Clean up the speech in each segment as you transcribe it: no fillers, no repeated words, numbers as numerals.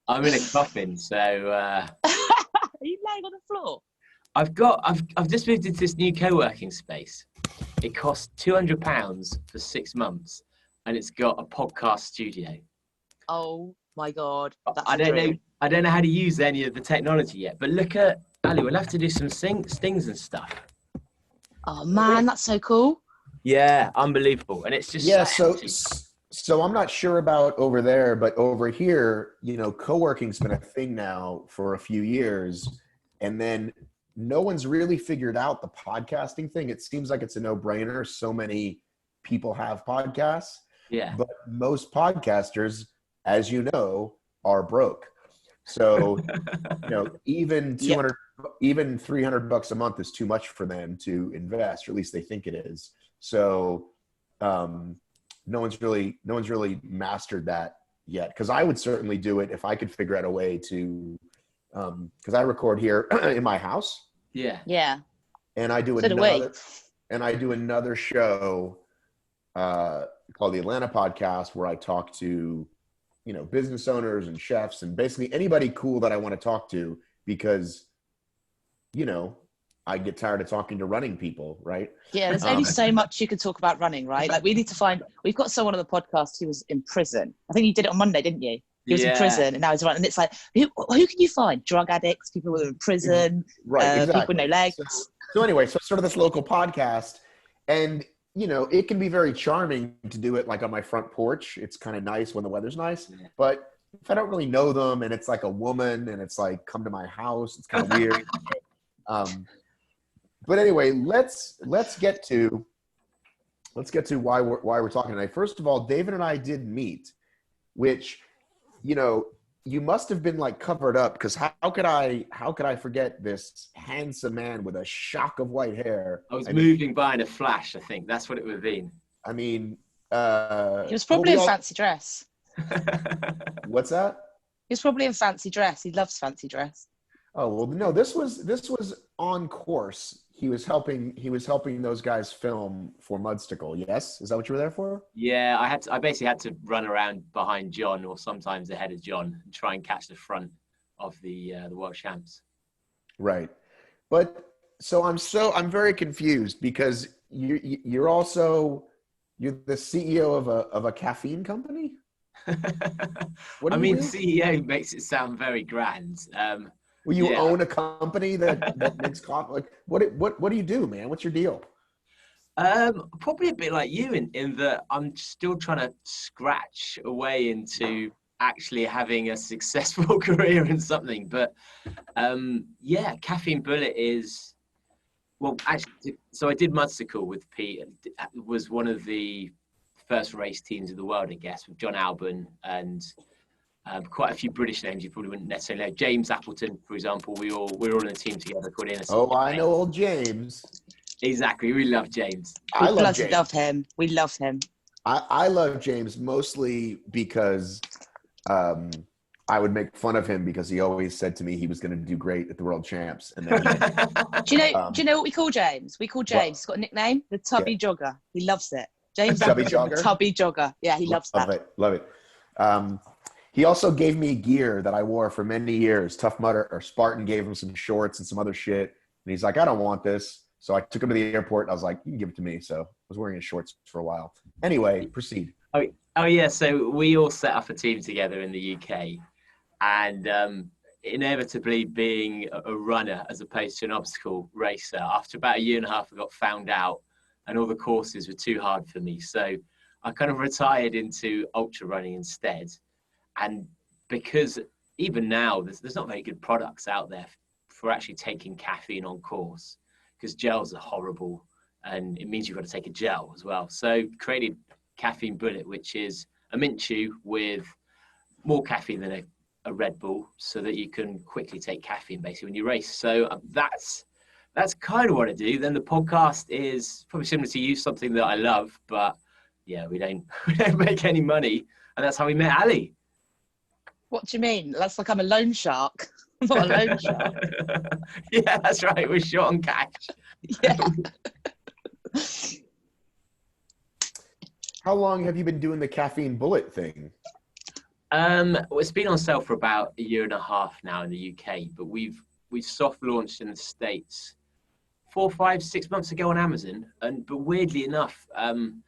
I'm in a coffin, so Are you laying on the floor? I've just moved into this new co-working space. It costs £200 for 6 months, and it's got a podcast studio. Oh my God, that's I a don't know. dream. I don't know how to use any of the technology yet. But look at Ali. We'll have to do some stings and stuff. Oh man, that's so cool. Yeah, unbelievable. And it's just so I'm not sure about over there, but over here, co-working's been a thing now for a few years, and then no one's really figured out the podcasting thing. It seems like it's a no-brainer. So many people have podcasts. Yeah. But most podcasters, as you know, are broke. So, even 200, even $300 a month is too much for them to invest, or at least they think it is. So, no one's really mastered that yet. Because I would certainly do it if I could figure out a way to. Because I record here in my house. Yeah. Yeah. And I do another show called the Atlanta Podcast, where I talk to business owners and chefs and basically anybody cool that I want to talk to, because I get tired of talking to running people, right? Yeah, there's only so much you can talk about running, right? Like we've got someone on the podcast who was in prison. I think you did it on Monday, didn't you? He was in prison and now he's running. And it's like, who can you find? Drug addicts, people who are in prison, right? Exactly. People with no legs. So anyway, so sort of this local podcast, and it can be very charming to do it like on my front porch. It's kind of nice when the weather's nice, but if I don't really know them and it's like a woman and it's like, come to my house, it's kind of weird. But anyway, let's get to why we're talking tonight. First of all, David and I did meet, which, you must have been like covered up, because how could I forget this handsome man with a shock of white hair? I was moving by in a flash. I think that's what it would have been. I mean, he was probably in fancy dress. What's that? He was probably in fancy dress. He loves fancy dress. Oh well, no. This was on course. He was helping those guys film for Mudstickle. Yes, is that what you were there for? Yeah, I basically had to run around behind John, or sometimes ahead of John, and try and catch the front of the world champs. Right, but so I'm very confused, because you're the CEO of a caffeine company. I mean, CEO makes it sound very grand. Well, you own a company that makes coffee. Like, what do you do, man? What's your deal? Probably a bit like you in that I'm still trying to scratch away into actually having a successful career in something. But Caffeine Bullet is, well, actually, so I did Mudstickle with Pete, and it was one of the first race teams in the world, I guess, with John Albon and quite a few British names you probably wouldn't necessarily know. James Appleton, for example, we're all in a team together called Innocent. Oh, I know old James. Exactly, we love James. I love him. We love him. I love James mostly because I would make fun of him because he always said to me he was going to do great at the World Champs. And then do you know what we call James? We call James. He's got a nickname, the Tubby Jogger. He loves it. James Tubby Jogger. Tubby Jogger. Yeah, he loves that. Love it. He also gave me gear that I wore for many years. Tough Mudder or Spartan gave him some shorts and some other shit. And he's like, I don't want this. So I took him to the airport. And I was like, you can give it to me. So I was wearing his shorts for a while. Anyway, proceed. Oh yeah. So we all set up a team together in the UK, and inevitably being a runner as opposed to an obstacle racer, after about 1.5 years, I got found out and all the courses were too hard for me. So I kind of retired into ultra running instead. And because even now, there's not very good products out there for actually taking caffeine on course, because gels are horrible and it means you've got to take a gel as well. So created Caffeine Bullet, which is a mint chew with more caffeine than a Red Bull, so that you can quickly take caffeine basically when you race. So that's kind of what I do. Then the podcast is probably similar to you, something that I love, but yeah, we don't make any money. And that's how we met Ali. What do you mean? That's like I'm a loan shark. I'm not a loan shark. Yeah, that's right. We're short on cash. Yeah. How long have you been doing the Caffeine Bullet thing? Well, it's been on sale for about a year and a half now in the UK, but we've soft launched in the States 4, 5, 6 months ago on Amazon. But weirdly enough, and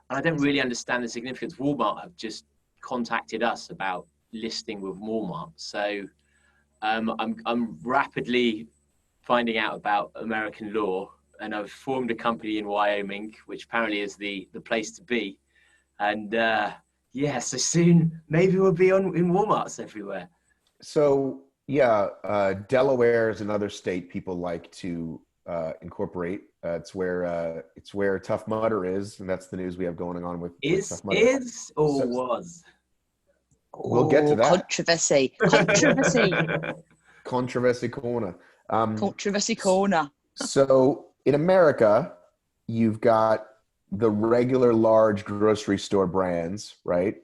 I don't really understand the significance, Walmart have just contacted us about listing with Walmart. So I'm rapidly finding out about American law, and I've formed a company in Wyoming, which apparently is the place to be. And yeah, so soon maybe we'll be in Walmarts everywhere. So yeah, Delaware is another state people like to incorporate. It's where Tough Mudder is, and that's the news we have going on with Tough Mudder. Is or So, was? We'll get to that. Controversy. Controversy corner. Controversy corner. So in America, you've got the regular large grocery store brands, right?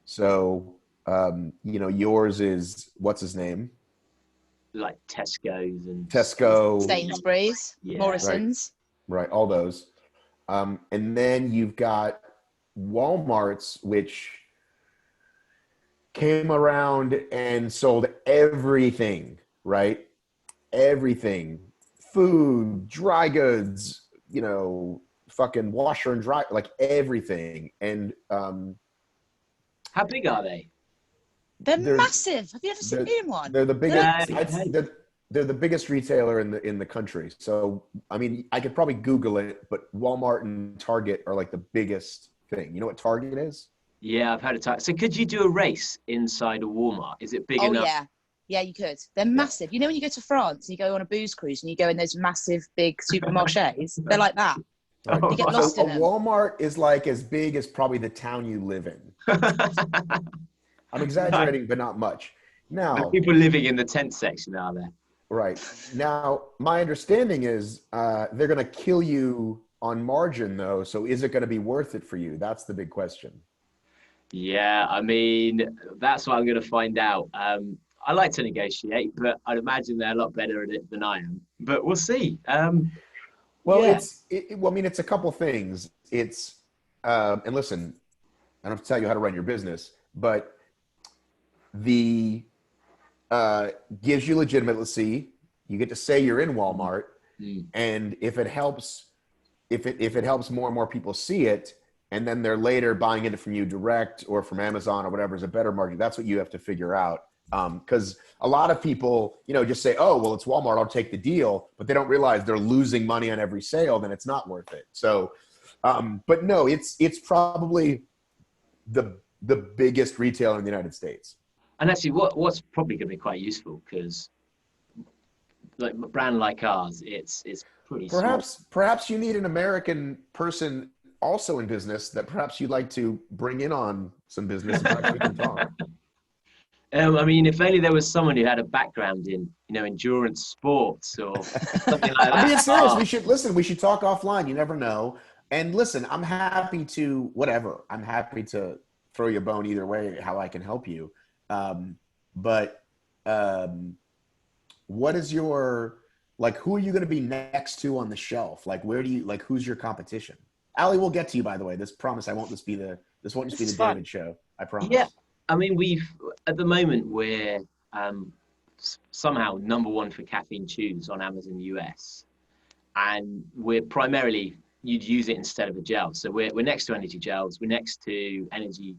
So, yours is, what's his name? Like Tesco's and Tesco. Sainsbury's, Yeah. Morrison's. Right, all those. And then you've got Walmart's, which came around and sold everything, right? Everything. Food, dry goods, fucking washer and dry, like everything. And how big are they? They're massive. Have you ever seen one? They're the biggest. Yeah. They're the biggest retailer in the country. So I mean, I could probably Google it, but Walmart and Target are like the biggest thing. You know what Target is? Yeah, I've had a time. So could you do a race inside a Walmart? Is it big enough? Oh yeah, you could. They're massive. You know when you go to France and you go on a booze cruise and you go in those massive big supermarchés? They're like that. Right. You get lost in a them. Walmart is like as big as probably the town you live in. I'm exaggerating, but not much. Now, people living in the tent section are there? Right. Now, my understanding is they're going to kill you on margin, though. So is it going to be worth it for you? That's the big question. Yeah, I mean, that's what I'm going to find out. I like to negotiate, but I'd imagine they're a lot better at it than I am. But we'll see. Well, yeah. it's a couple things. It's and listen, I don't have to tell you how to run your business, but the gives you legitimacy. You get to say you're in Walmart, and if it helps, if it helps more and more people see it, and then they're later buying it from you direct or from Amazon or whatever is a better margin. That's what you have to figure out. Because a lot of people, just say, oh, well, it's Walmart, I'll take the deal, but they don't realize they're losing money on every sale, then it's not worth it. So, but no, it's probably the biggest retailer in the United States. And actually, what's probably going to be quite useful, because like a brand like ours, it's pretty small. Perhaps you need an American person also in business that perhaps you'd like to bring in on some business. We can talk. I mean, if only there was someone who had a background in, endurance sports or something like that. I'm being serious. We should talk offline. You never know. And listen, I'm happy to throw you a bone either way, how I can help you. But what is your, who are you going to be next to on the shelf? Who's your competition? Allie, we'll get to you, by the way. This won't just be the David show. I promise. Yeah. I mean, at the moment, we're somehow #1 for caffeine chews on Amazon US. And we're primarily, you'd use it instead of a gel. So we're next to energy gels. We're next to energy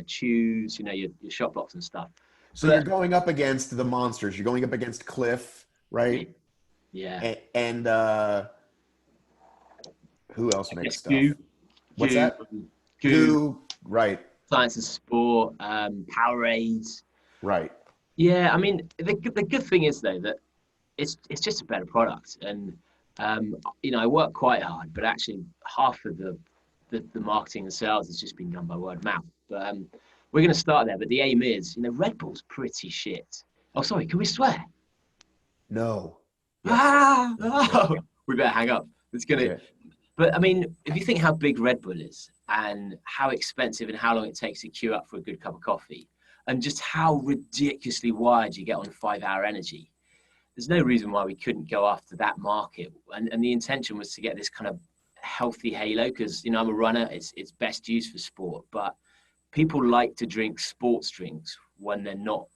chews, your shot blocks and stuff. So you're going up against the monsters. You're going up against Cliff, right? Yeah. And who else makes stuff? What's Goo, that? Goo, right. Science and Sport, Powerade. Right. Yeah, I mean, the good thing is, though, that it's just a better product. And, I work quite hard, but actually half of the marketing and sales has just been done by word of mouth. But we're going to start there. But the aim is, Red Bull's pretty shit. Oh, sorry, can we swear? No. Oh, we better hang up. It's going to... Okay. But, I mean, if you think how big Red Bull is and how expensive and how long it takes to queue up for a good cup of coffee and just how ridiculously wired you get on 5-hour energy, there's no reason why we couldn't go after that market. And the intention was to get this kind of healthy halo because, I'm a runner. It's best used for sport. But people like to drink sports drinks when they're not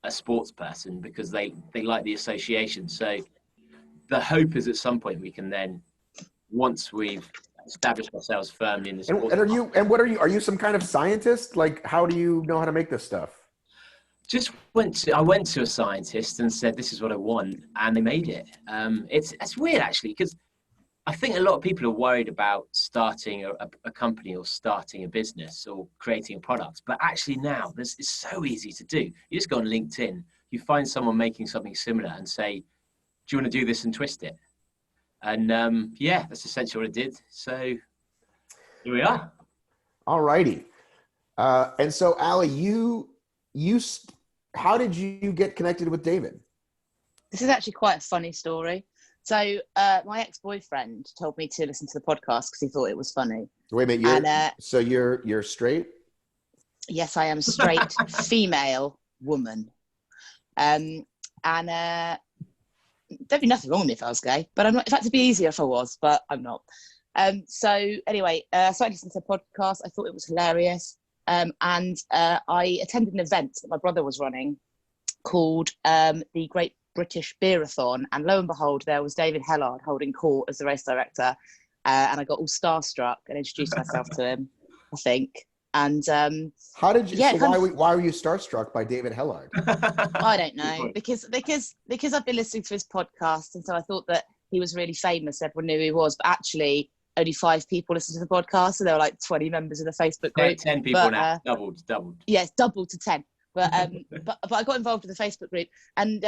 a sports person because they like the association. So the hope is at some point we can then, once we've established ourselves firmly in the sports. Are you some kind of scientist? Like, how do you know how to make this stuff? I went to a scientist and said, this is what I want, and they made it. It's weird actually, because I think a lot of people are worried about starting a company or starting a business or creating a product, but actually now it's so easy to do. You just go on LinkedIn, you find someone making something similar and say, do you want to do this and twist it? And that's essentially what I did. So here we are. All righty. And so, Allie, how did you get connected with David? This is actually quite a funny story. So my ex-boyfriend told me to listen to the podcast because he thought it was funny. Wait a minute, you're straight? Yes, I am straight female woman. And there'd be nothing wrong with me if I was gay, but I'm not. In fact, it'd be easier if I was, but I'm not. So anyway, so I listened to the podcast. I thought it was hilarious. And I attended an event that my brother was running called the Great British Beerathon, and lo and behold, there was David Hellard holding court as the race director, and I got all starstruck and introduced myself to him, I think. And how did you? Yeah, so why were you starstruck by David Hellard? I don't know, because I've been listening to his podcast, and so I thought that he was really famous. Everyone knew who he was, but actually, only 5 people listened to the podcast, so there were like 20 members of the Facebook group. 10 people now, doubled. Yeah, it's doubled to 10. But but I got involved with the Facebook group, and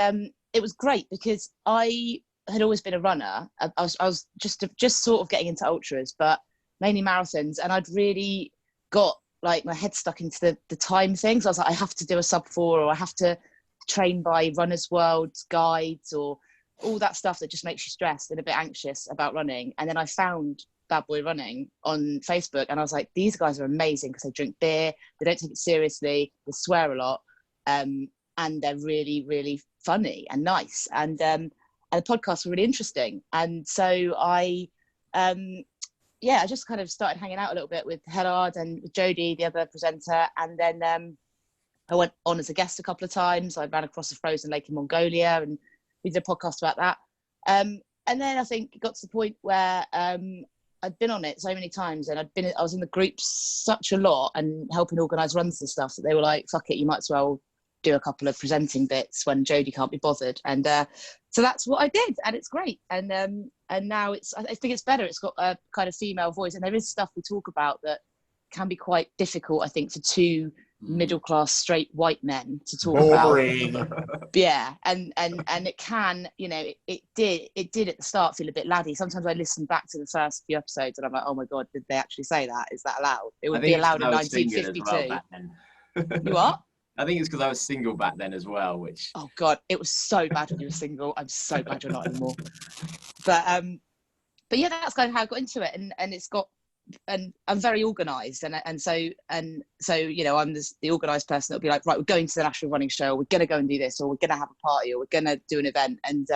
it was great because I had always been a runner. I was just sort of getting into ultras, but mainly marathons, and I'd really got like my head stuck into the time things. I was like, I have to do a sub 4, or I have to train by Runner's World guides, or all that stuff that just makes you stressed and a bit anxious about running. And then I found Bad Boy Running on Facebook, and I was like, these guys are amazing because they drink beer, they don't take it seriously, they swear a lot, and they're really, really funny and nice, and the podcasts were really interesting. And so I just kind of started hanging out a little bit with Hellard and with Jodie, the other presenter, and then I went on as a guest a couple of times. I ran across a frozen lake in Mongolia, and we did a podcast about that. And then I think it got to the point where I'd been on it so many times, and I was in the group such a lot and helping organise runs and stuff, that they were like, fuck it, you might as well do a couple of presenting bits when Jodie can't be bothered. And so that's what I did, and it's great. And now I think it's better. It's got a kind of female voice, and there is stuff we talk about that can be quite difficult, I think, for 2 middle-class straight white men to talk about. Yeah, and it can, it did at the start feel a bit laddie. Sometimes I listen back to the first few episodes and I'm like, oh my god, did they actually say that? Is that allowed? It would be allowed in 1952. Well, you what? I think it's because I was single back then as well, which... Oh god, it was so bad when you were single. I'm so glad you're not anymore. But yeah, that's kind of how I got into it, and it's got, and I'm very organised, and so I'm the organised person that'll be like, right, we're going to the National Running Show, or we're going to go and do this, or we're going to have a party, or we're going to do an event, and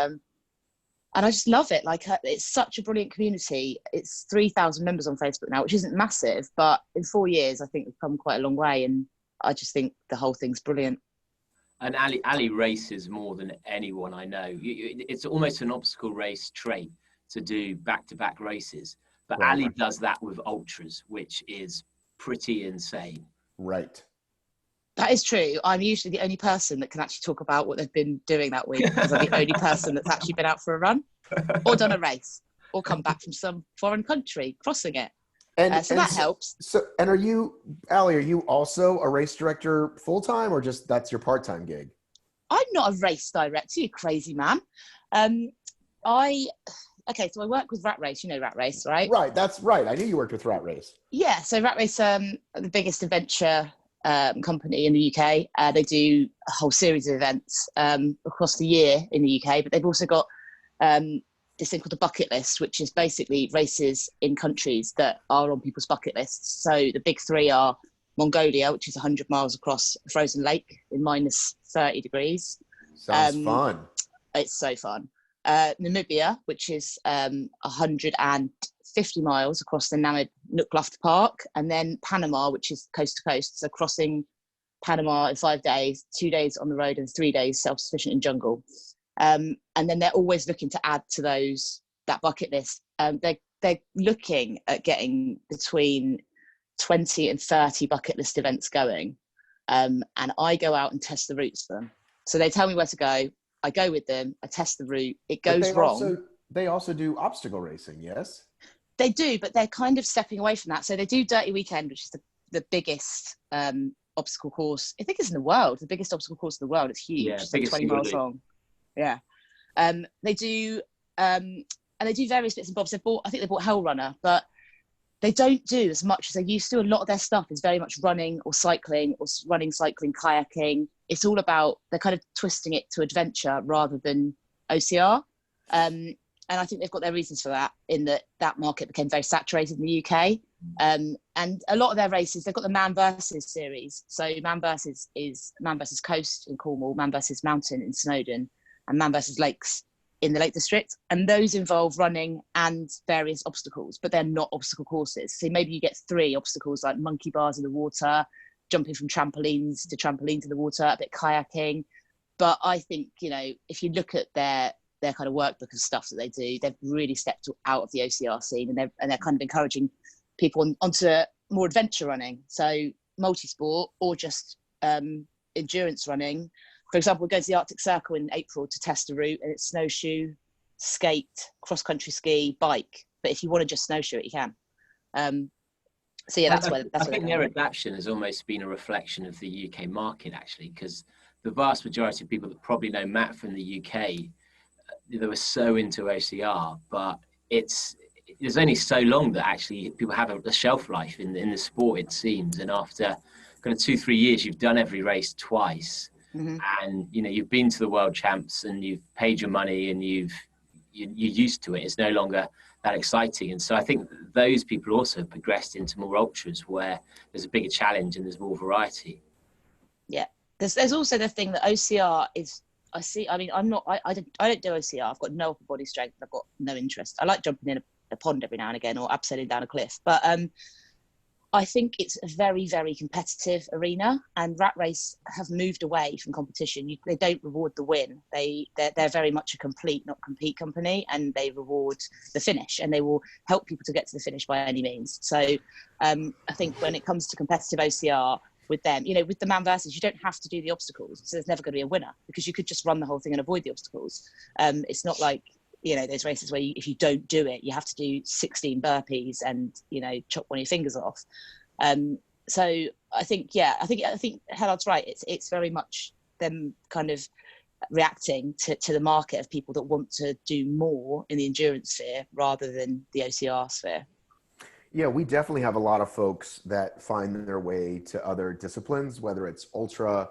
I just love it. Like, it's such a brilliant community. It's 3,000 members on Facebook now, which isn't massive, but in 4 years, I think we've come quite a long way, and I just think the whole thing's brilliant. And Allie races more than anyone I know. It's almost an obstacle race trait to do back-to-back races. But right. Allie does that with ultras, which is pretty insane. Right. That is true. I'm usually the only person that can actually talk about what they've been doing that week, because I'm the only person that's actually been out for a run or done a race or come back from some foreign country crossing it. So that helps. So, and Allie, are you also a race director full-time, or just that's your part-time gig? I'm not a race director, you crazy man. So I work with Rat Race. You know Rat Race, right? Right, that's right. I knew you worked with Rat Race. Yeah, so Rat Race, the biggest adventure company in the UK. They do a whole series of events across the year in the UK, but they've also got this thing called the bucket list, which is basically races in countries that are on people's bucket lists. So the big 3 are Mongolia, which is 100 miles across a frozen lake in minus 30 degrees. Sounds fun. It's so fun. Namibia, which is 150 miles across the Namib Nookluft Park, and then Panama, which is coast to coast, so crossing Panama in 5 days, 2 days on the road and 3 days self-sufficient in jungle. And then they're always looking to add to that bucket list. They're looking at getting between 20 and 30 bucket list events going. And I go out and test the routes for them. So they tell me where to go. I go with them. I test the route. It goes wrong. They also do obstacle racing, yes? They do, but they're kind of stepping away from that. So they do Dirty Weekend, which is the biggest obstacle course. I think it's in the world. The biggest obstacle course in the world. It's huge. Yeah, it's like 20 miles long. Yeah. They do, and they do various bits and bobs. I think they bought Hellrunner, but they don't do as much as they used to. A lot of their stuff is very much running or cycling, kayaking. It's all about, they're kind of twisting it to adventure rather than OCR. And I think they've got their reasons for that, in that market became very saturated in the UK. And a lot of their races, they've got the Man versus series. So Man versus is Man versus Coast in Cornwall, Man versus Mountain in Snowdon, and Man versus Lakes in the Lake District. And those involve running and various obstacles, but they're not obstacle courses. So maybe you get 3 obstacles, like monkey bars in the water, jumping from trampolines to the water, a bit kayaking. But I think, if you look at their kind of workbook of stuff that they do, they've really stepped out of the OCR scene, and they're kind of encouraging people onto more adventure running. So multi-sport or just endurance running. For example, we go to the Arctic Circle in April to test a route, and it's snowshoe, skate, cross-country ski, bike. But if you want to just snowshoe it, you can. So yeah, I think their adaptation has almost been a reflection of the UK market, actually, because the vast majority of people that probably know Matt from the UK, they were so into OCR, but there's only so long that actually people have a shelf life in the sport, it seems. And after kind of 2-3 years, you've done every race twice. Mm-hmm. And you've been to the world champs and you've paid your money and you're used to it. It's no longer that exciting. And so I think those people also have progressed into more ultras where there's a bigger challenge and there's more variety. Yeah, there's also the thing that OCR is. I don't do OCR. I've got no upper body strength. I've got no interest. I like jumping in a pond every now and again or abseiling down a cliff, but I think it's a very, very competitive arena, and Rat Race have moved away from competition. They don't reward the win. They're very much a complete, not compete company, and they reward the finish, and they will help people to get to the finish by any means. So I think when it comes to competitive OCR with them, with the Man versus, you don't have to do the obstacles. So there's never going to be a winner because you could just run the whole thing and avoid the obstacles. It's not like, those races where if you don't do it, you have to do 16 burpees and, chop one of your fingers off. So I think Hellard's right. It's very much them kind of reacting to the market of people that want to do more in the endurance sphere rather than the OCR sphere. Yeah, we definitely have a lot of folks that find their way to other disciplines, whether it's ultra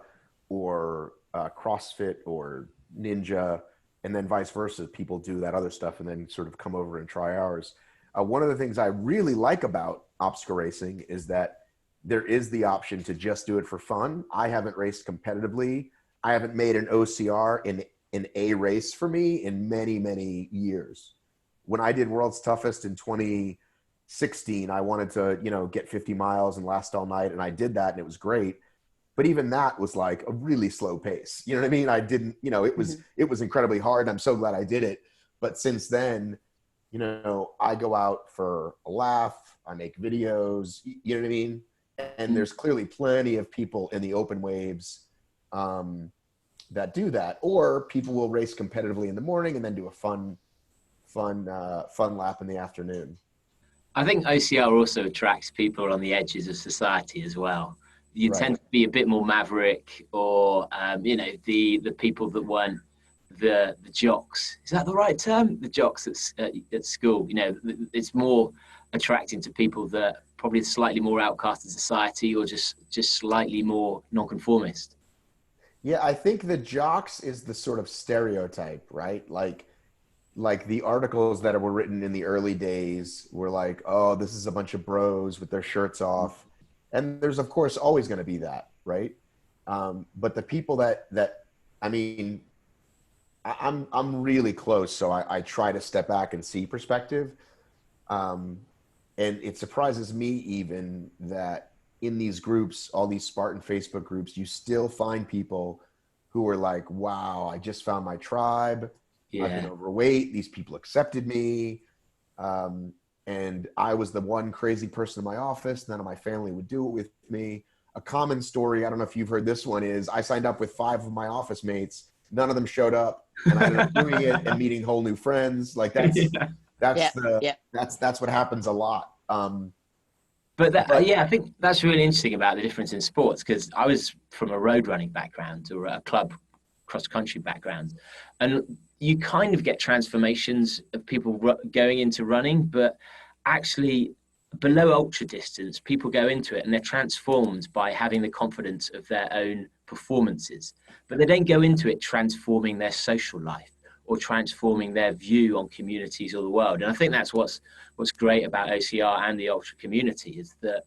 or CrossFit or ninja, and then vice versa. People do that other stuff and then sort of come over and try ours. One of the things I really like about obstacle racing is that there is the option to just do it for fun. I haven't raced competitively. I haven't made an OCR in a race for me in many, many years. When I did World's Toughest in 2016, I wanted to, get 50 miles and last all night. And I did that and it was great. But even that was like a really slow pace. You know what I mean? I didn't, it was incredibly hard. I'm so glad I did it. But since then, I go out for a laugh. I make videos, you know what I mean? And there's clearly plenty of people in the open waves that do that. Or people will race competitively in the morning and then do a fun lap in the afternoon. I think OCR also attracts people on the edges of society as well. You tend to be a bit more maverick, or the people that weren't the jocks. Is that the right term? The jocks at school. It's more attracting to people that probably slightly more outcast in society, or just slightly more nonconformist. Yeah, I think the jocks is the sort of stereotype, right? Like the articles that were written in the early days were like, oh, this is a bunch of bros with their shirts off. And there's, of course, always going to be that, right? But the people that I'm really close, so I try to step back and see perspective. And it surprises me even that in these groups, all these Spartan Facebook groups, you still find people who are like, wow, I just found my tribe. I've been overweight. These people accepted me. And I was the one crazy person in my office. None of my family would do it with me. A common story, I don't know if you've heard this one, is I signed up with 5 of my office mates. None of them showed up, and I ended up doing it and meeting whole new friends. Like that's what happens a lot. But I think that's really interesting about the difference in sports, because I was from a road running background or a club cross country background, and you kind of get transformations of people going into running, but actually below ultra distance, people go into it and they're transformed by having the confidence of their own performances, but they don't go into it transforming their social life or transforming their view on communities or the world. And I think that's what's great about OCR and the ultra community, is that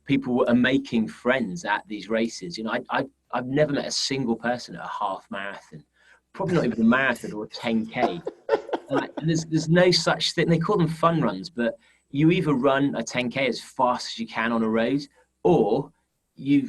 people are making friends at these races. You know, I've never met a single person at a half marathon, probably not even a marathon or a 10K. And there's no such thing. They call them fun runs, but you either run a 10K as fast as you can on a road, or you're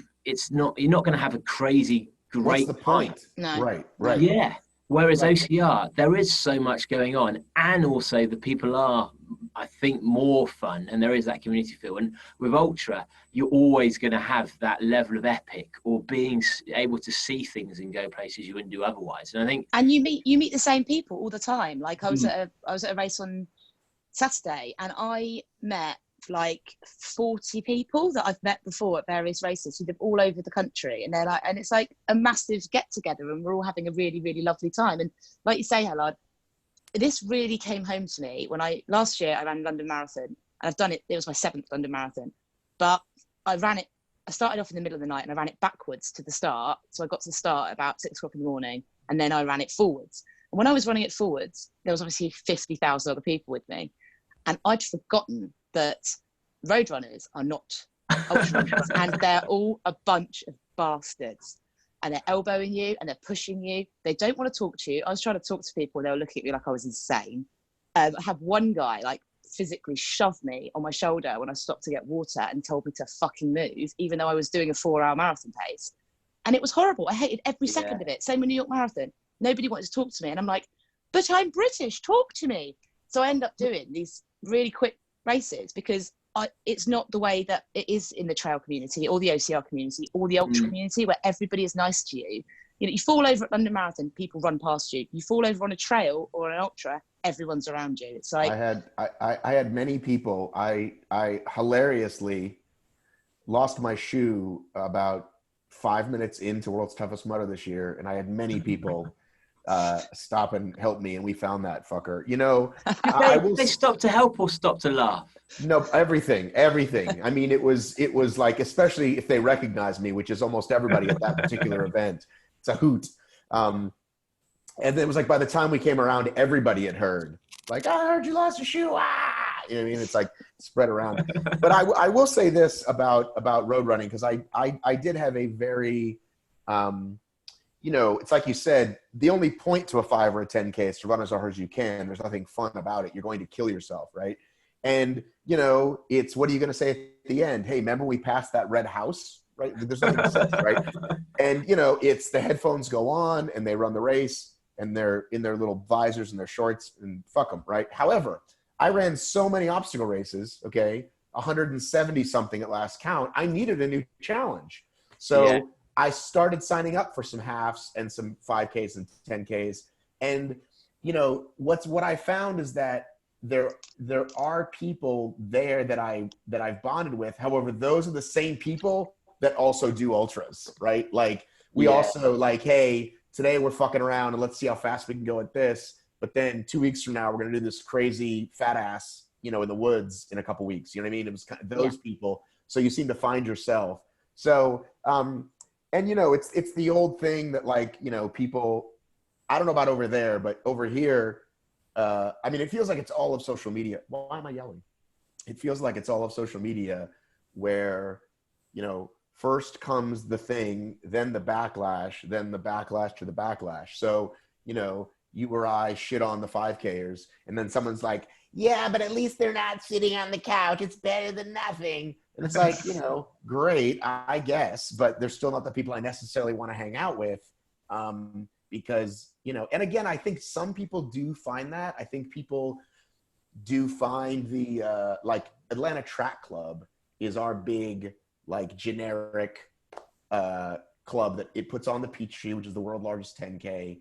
not going to have a crazy great. What's the point? No. Right. Yeah. Whereas OCR, there is so much going on, and also the people are, I think, more fun, and there is that community feel. And with ultra, you're always going to have that level of epic, or being able to see things and go places you wouldn't do otherwise. And I think, and you meet the same people all the time. Like I was at a race on Saturday, and I met like 40 people that I've met before at various races who live all over the country, and they're like, and it's like a massive get together, and we're all having a really, really lovely time. And like you say, Hellard, this really came home to me when last year I ran London Marathon, and I've done it. It was my 7th London Marathon, but I started off in the middle of the night and I ran it backwards to the start. So I got to the start at about 6 o'clock in the morning, and then I ran it forwards. And when I was running it forwards, there was obviously 50,000 other people with me. And I'd forgotten that road runners are not ultra runners, and they're all a bunch of bastards. And they're elbowing you and they're pushing you. They don't want to talk to you. I was trying to talk to people, and they were looking at me like I was insane. I had one guy like physically shove me on my shoulder when I stopped to get water and told me to fucking move, even though I was doing a 4-hour marathon pace. And it was horrible. I hated every second of it. Same with New York Marathon. Nobody wanted to talk to me. And I'm like, but I'm British, talk to me. So I end up doing these really quick races because it's not the way that it is in the trail community or the OCR community or the ultra community, where everybody is nice to you. You know, you fall over at London Marathon, people run past you. You fall over on a trail or an ultra, everyone's around you. It's like I had many people. I hilariously lost my shoe about 5 minutes into World's Toughest Mudder this year, and I had many people stop and help me, and we found that fucker. You know, they stop to help or stop to laugh? No, everything. I mean, it was like, especially if they recognize me, which is almost everybody at that particular event. It's a hoot. And then it was like, by the time we came around, everybody had heard, like, I heard you lost your shoe. Ah! You know what I mean? It's like spread around. But I will say this about road running, because I did have a very, you know, it's like you said, the only point to a 5 or a 10K is to run as hard as you can. There's nothing fun about it. You're going to kill yourself, right? And, you know, it's, what are you going to say at the end? Hey, remember we passed that red house, right? There's nothing to say, right? And, you know, it's the headphones go on and they run the race and they're in their little visors and their shorts and fuck them, right? However, I ran so many obstacle races, okay, 170 something at last count. I needed a new challenge. So I started signing up for some halves and some 5Ks and 10Ks. And, you know, what I found is that there are people there that I've bonded with. However, those are the same people that also do ultras, right? Like we also like, hey, today we're fucking around and let's see how fast we can go at this. But then 2 weeks from now, we're going to do this crazy fat ass, you know, in the woods in a couple weeks. You know what I mean? It was kind of those people. So you seem to find yourself. So, and you know, it's the old thing that, like, you know, people, I don't know about over there, but over here, I mean, it feels like it's all of social media. Why am I yelling? It feels like it's all of social media where, you know, first comes the thing, then the backlash to the backlash. So, you know, you or I shit on the 5Kers, and then someone's like, yeah, but at least they're not sitting on the couch. It's better than nothing. And it's like, great, I guess, but they're still not the people I necessarily want to hang out with. Because, and again, I think some people do find that. I think people do find the, like Atlanta Track Club is our big, like generic club that it puts on the Peachtree, which is the world's largest 10K,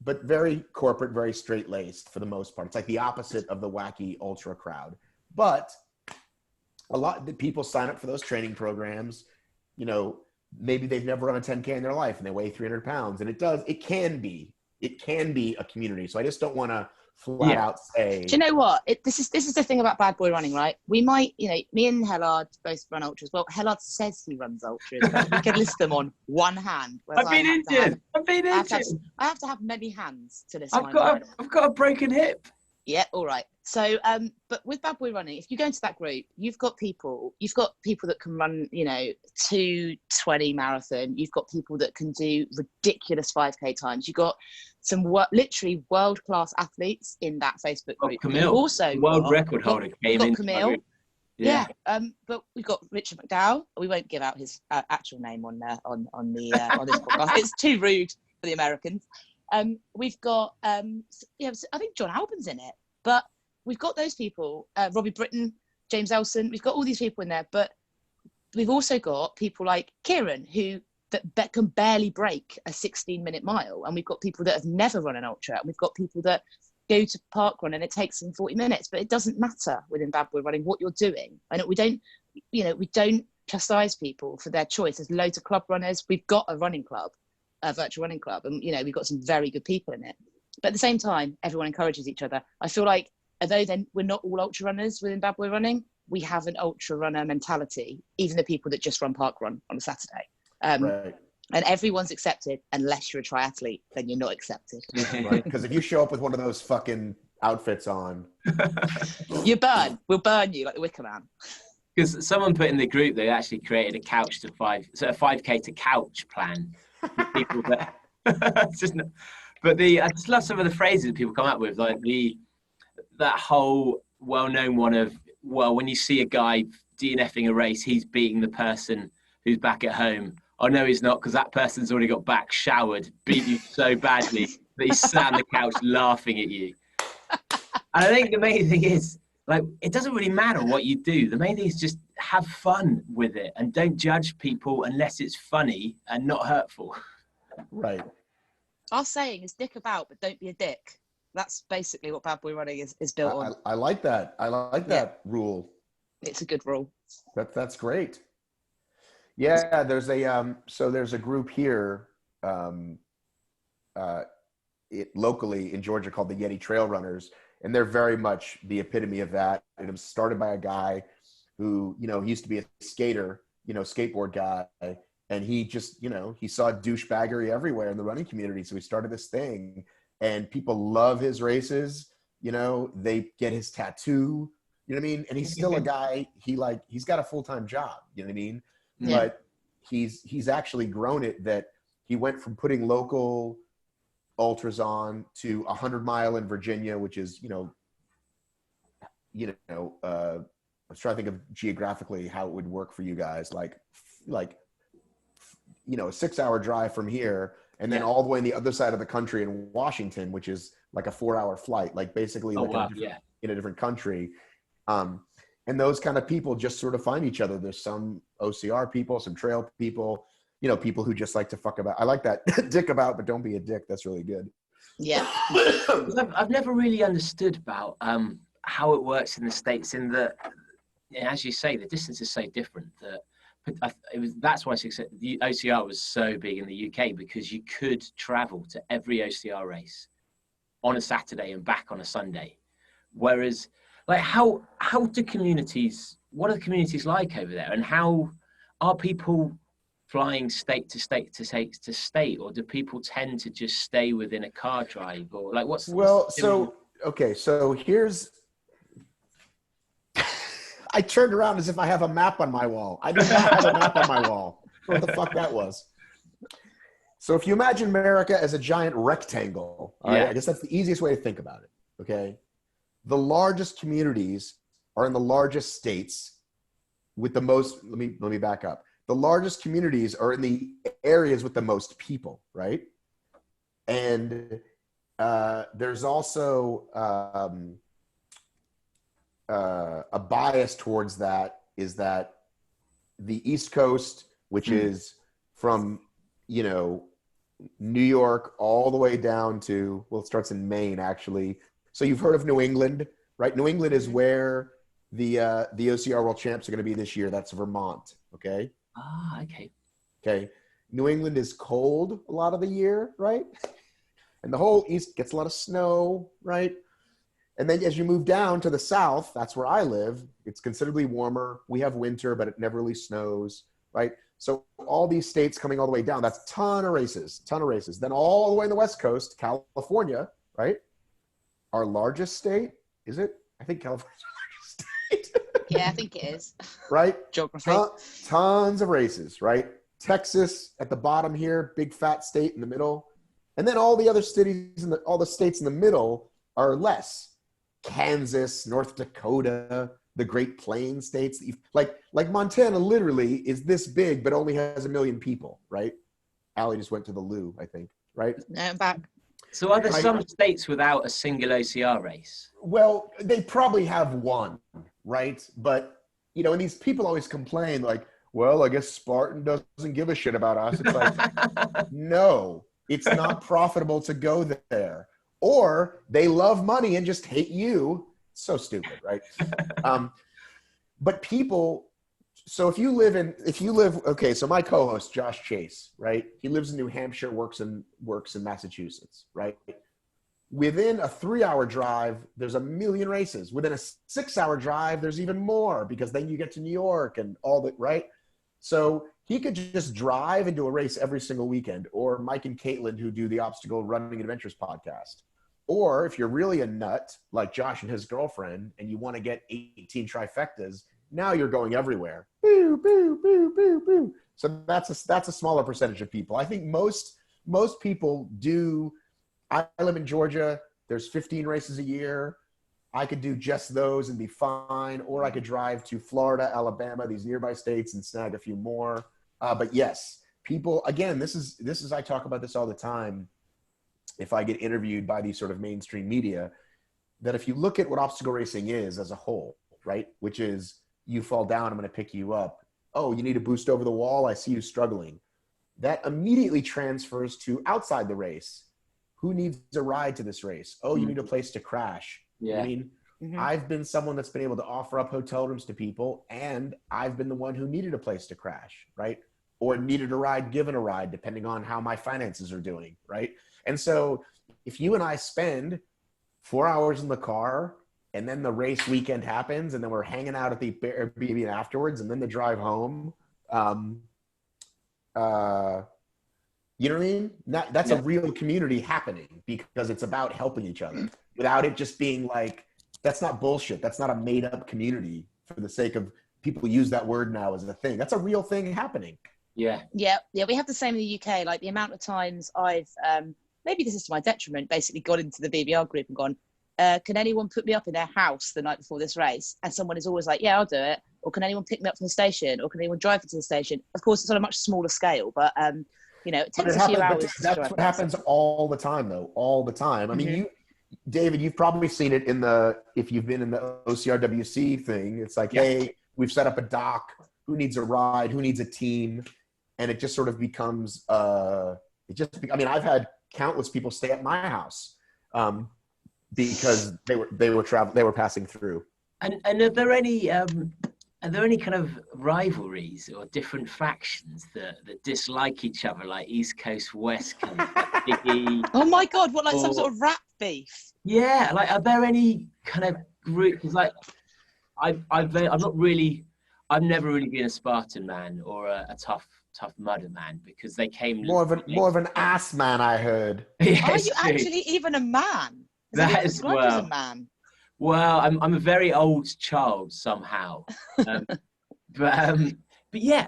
but very corporate, very straight-laced for the most part. It's like the opposite of the wacky ultra crowd. But a lot of people sign up for those training programs, maybe they've never run a 10K in their life and they weigh 300 pounds. And it can be a community. So I just don't want to flat out say. Do you know what? This is the thing about Bad Boy Running, right? We might, me and Hellard both run ultras. Well, Hellard says he runs ultras, but we can list them on one hand. I've been injured. I have to have many hands to list. I've got a broken hip. Yeah, all right. So, but with Bad Boy Running, if you go into that group, you've got people that can run, 2:20 marathon. You've got people that can do ridiculous 5K times. You've got some literally world-class athletes in that Facebook group. Camille, also world record holder came in. Camille. Yeah. But we've got Richard McDowell. We won't give out his actual name on this podcast. It's too rude for the Americans. We've got I think John Albon's in it, but we've got those people, Robbie Britton, James Elson. We've got all these people in there, but we've also got people like Kieran that can barely break a 16-minute mile, and we've got people that have never run an ultra, and we've got people that go to park run and it takes them 40 minutes, but it doesn't matter within Bad Boy Running what you're doing. And we don't chastise people for their choice. There's loads of club runners. We've got a running club, a virtual running club, and we've got some very good people in it. But at the same time, everyone encourages each other. I feel like, although then we're not all ultra runners within Bad Boy Running, we have an ultra runner mentality, even the people that just run park run on a Saturday. Right. And everyone's accepted unless you're a triathlete, then you're not accepted. Right, because if you show up with one of those fucking outfits on, we'll burn you like the Wicker Man. Because someone put in the group, they actually created a 5K to couch plan. People that it's just not, but I just love some of the phrases that people come up with, like that whole well-known one of, well, when you see a guy DNFing a race, he's beating the person who's back at home. Oh no, he's not, because that person's already got back, showered, beat you so badly that he's sat on the couch laughing at you. And I think the main thing is, like, it doesn't really matter what you do. The main thing is just have fun with it and don't judge people unless it's funny and not hurtful. Right. Our saying is dick about, but don't be a dick. That's basically what Bad Boy Running is built on. I like that. I like that rule. It's a good rule. That's great. Yeah, there's a group here locally in Georgia called the Yeti Trail Runners, and they're very much the epitome of that. And it was started by a guy who, he used to be a skater, skateboard guy, and he just, he saw douchebaggery everywhere in the running community, so he started this thing, and people love his races. They get his tattoo. You know what I mean? And he's still a guy. He's got a full-time job. You know what I mean? Yeah. But he's actually grown it, that he went from putting local ultras on to 100-mile in Virginia, which is, I was trying to think of geographically how it would work for you guys, like a 6-hour drive from here, and then all the way on the other side of the country in Washington, which is like a 4-hour flight, like basically in a different country. And those kind of people just sort of find each other. There's some OCR people, some trail people, people who just like to fuck about. I like that dick about, but don't be a dick. That's really good. Yeah. I've never really understood about how it works in the States, in that, as you say, the distance is so different that that's why the OCR was so big in the UK, because you could travel to every OCR race on a Saturday and back on a Sunday. Whereas, like, what are the communities like over there, and how are people flying state to state to state, or do people tend to just stay within a car drive, or like so here's I turned around as if I have a map on my wall. I do not have a map on my wall. What the fuck that was. So if you imagine America as a giant rectangle, all right, I guess that's the easiest way to think about it, okay? The largest communities are in the largest states with the most, let me back up. The largest communities are in the areas with the most people, right? And there's also a bias towards that, is that the East Coast, which is from, you know, New York all the way down to, well, it starts in Maine, actually. So you've heard of New England, right? New England is where the OCR World Champs are going to be this year. That's Vermont, okay? Ah, okay. Okay. New England is cold a lot of the year, right? And the whole East gets a lot of snow, right? And then as you move down to the South, that's where I live, it's considerably warmer. We have winter, but it never really snows, right? So all these states coming all the way down, that's a ton of races. Then all the way on the West Coast, California, right? Our largest state, is it? I think California's our largest state. Yeah, I think it is. Right? Geography. Tons of races, right? Texas at the bottom here, big fat state in the middle. And then all the other cities and all the states in the middle are less. Kansas, North Dakota, the Great Plains states, like Montana literally is this big, but only has 1 million people, right? Allie just went to the loo, I think, right? No, I'm back. So are there some states without a single OCR race? Well, they probably have one, right? But, you know, and these people always complain like, well, I guess Spartan doesn't give a shit about us. It's like, no, it's not profitable to go there. Or they love money and just hate you. So stupid, right? But people, so if you live, okay, so my co-host, Josh Chase, right? He lives in New Hampshire, works in Massachusetts, right? Within a 3-hour drive, there's 1 million races. Within a 6-hour drive, there's even more, because then you get to New York and all that, right? So he could just drive and do a race every single weekend, or Mike and Caitlin, who do the Obstacle Running Adventures podcast. Or if you're really a nut, like Josh and his girlfriend, and you want to get 18 trifectas, now you're going everywhere. Boo, boo, boo, boo, boo. So that's a smaller percentage of people. I think most people do. I live in Georgia. There's 15 races a year. I could do just those and be fine. Or I could drive to Florida, Alabama, these nearby states, and snag a few more. But yes, people, again, this is, I talk about this all the time if I get interviewed by these sort of mainstream media, that if you look at what obstacle racing is as a whole, right, which is you fall down, I'm going to pick you up. Oh, you need a boost over the wall, I see you struggling. That immediately transfers to outside the race. Who needs a ride to this race? Oh, you need a place to crash. Yeah. I mean, I've been someone that's been able to offer up hotel rooms to people, and I've been the one who needed a place to crash, right? Or needed a ride, given a ride, depending on how my finances are doing, right? And so if you and I spend 4 hours in the car, and then the race weekend happens, and then we're hanging out at the Airbnb afterwards, and then the drive home, you know what I mean? That's a real community happening, because it's about helping each other without it just being like, that's not bullshit. That's not a made up community for the sake of people use that word now as a thing. That's a real thing happening. Yeah. We have the same in the UK. Like the amount of times I've, maybe this is to my detriment, basically got into the BBR group and gone, can anyone put me up in their house the night before this race? And someone is always like, yeah, I'll do it. Or can anyone pick me up from the station? Or can anyone drive me to the station? Of course, it's on a much smaller scale, but you know, it takes a few hours. That's what happens all the time, though. All the time. I mean, David, you've probably seen it if you've been in the OCRWC thing. It's like, hey, we've set up a dock. Who needs a ride? Who needs a team? And it just sort of becomes, I mean, I've had countless people stay at my house because they were passing through. And are there any kind of rivalries or different factions that dislike each other, like East Coast, West Coast? Like oh my God, what, like some sort of rap beef? Yeah, like, are there any kind of groups? Like, I've never really been a Spartan man or a tough mudder man, because they came more of an ass man, I heard. Are you actually even a man? That is, well, as a man. Well, I'm a very old child somehow, but yeah,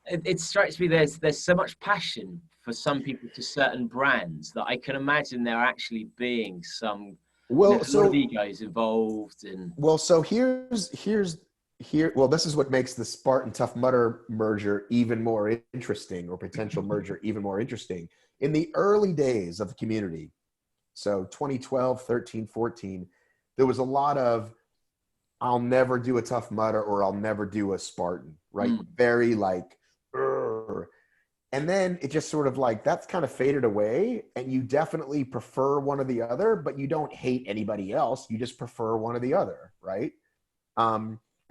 it strikes me there's so much passion for some people to certain brands that I can imagine there actually being some Well, a lot of egos involved. And so here's well, this is what makes the Spartan Tough Mudder merger even more interesting, or potential merger even more interesting. In the early days of the community, so 2012, 13, 14, there was a lot of, I'll never do a Tough Mudder, or I'll never do a Spartan, right? Very like, "Urgh." And then it just sort of like, that's kind of faded away, and you definitely prefer one or the other, but you don't hate anybody else. You just prefer one or the other, right?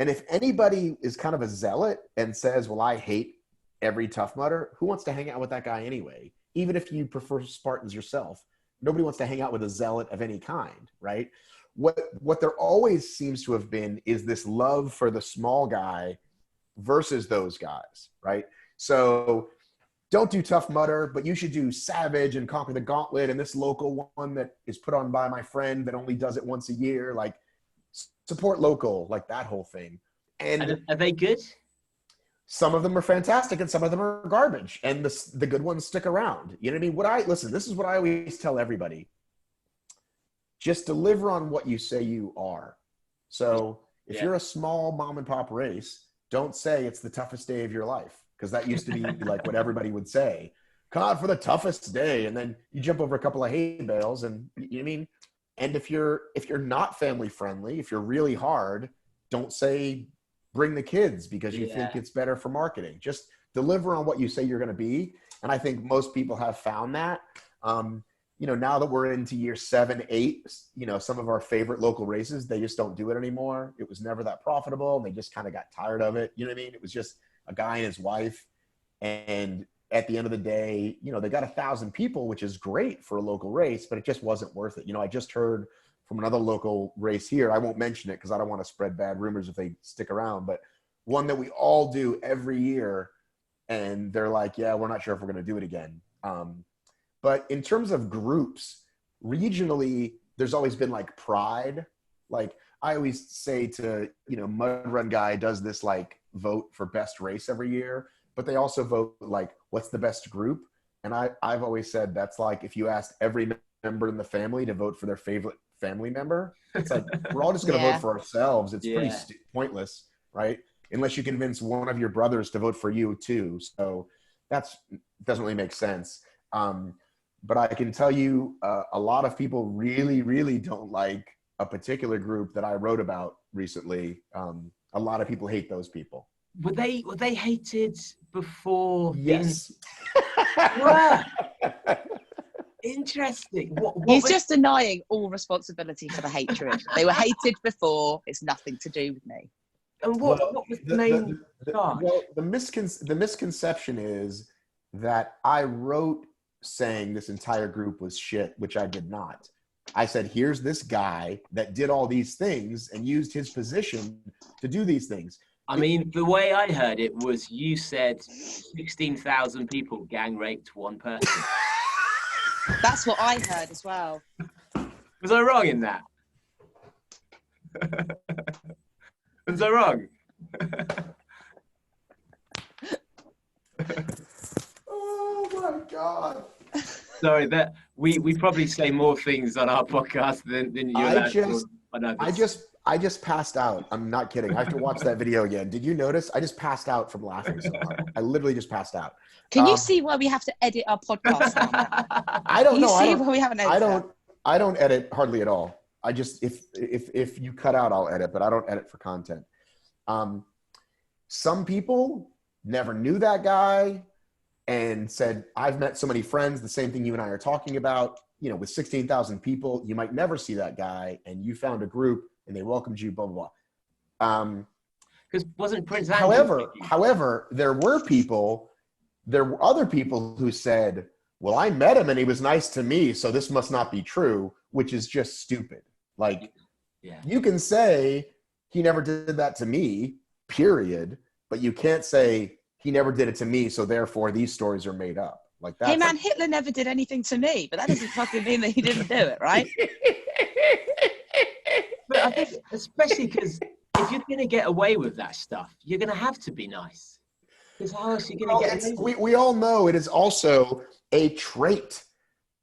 And if anybody is kind of a zealot and says, well, I hate every Tough Mudder, who wants to hang out with that guy anyway? Even if you prefer Spartans yourself, nobody wants to hang out with a zealot of any kind, right? What there always seems to have been is this love for the small guy versus those guys, right? So don't do Tough Mudder, but you should do Savage and Conquer the Gauntlet and this local one that is put on by my friend that only does it once a year. Like, support local, like that whole thing. And are they good? Some of them are fantastic and some of them are garbage. And the good ones stick around. You know what I mean? Listen, this is what I always tell everybody. Just deliver on what you say you are. So if you're a small mom and pop race, don't say it's the toughest day of your life, because that used to be like what everybody would say. Come out for the toughest day, and then you jump over a couple of hay bales, and you know what I mean? And if you're not family friendly, if you're really hard, don't say bring the kids because you think it's better for marketing. Just deliver on what you say you're going to be. And I think most people have found that. Now that we're into year 7, 8, some of our favorite local races, they just don't do it anymore. It was never that profitable, and they just kind of got tired of it. You know what I mean? It was just a guy and his wife. And at the end of the day, they got 1,000 people, which is great for a local race, but it just wasn't worth it. I just heard from another local race here. I won't mention it because I don't want to spread bad rumors if they stick around, but one that we all do every year. And they're like, yeah, we're not sure if we're going to do it again. But in terms of groups, regionally, there's always been like pride. Like I always say to, Mud Run Guy does this like vote for best race every year, but they also vote like, what's the best group? And I've always said that's like if you asked every member in the family to vote for their favorite family member, it's like we're all just going to vote for ourselves. It's pretty pointless, right? Unless you convince one of your brothers to vote for you too. So doesn't really make sense. But I can tell you a lot of people really, really don't like a particular group that I wrote about recently. A lot of people hate those people. Were they hated before? Yes. Interesting. He's just denying all responsibility for the hatred. They were hated before. It's nothing to do with me. And what was the main charge? Well, the misconception is that I wrote saying this entire group was shit, which I did not. I said, here's this guy that did all these things and used his position to do these things. I mean, the way I heard it was you said 16,000 people gang raped one person. That's what I heard as well. Was I wrong in that? Was I wrong? Oh my God. Sorry, that we probably say more things on our podcast than you. I just passed out. I'm not kidding. I have to watch that video again. Did you notice? I just passed out from laughing so hard. I literally just passed out. Can you see why we have to edit our podcast now? I don't know. I don't edit hardly at all. I just if you cut out, I'll edit, but I don't edit for content. Some people never knew that guy and said, I've met so many friends, the same thing you and I are talking about, with 16,000 people, you might never see that guy, and you found a group and they welcomed you, blah, blah, blah. Because wasn't Prince Andrew? However, there were other people who said, well, I met him and he was nice to me, so this must not be true, which is just stupid. Like, you can say he never did that to me, period, but you can't say he never did it to me, so therefore these stories are made up. Like that. Hey man, Hitler never did anything to me, but that doesn't fucking mean that he didn't do it, right? But I think, especially because if you're going to get away with that stuff, you're going to have to be nice. Because how else are you going to get away with it? We all know it is also a trait.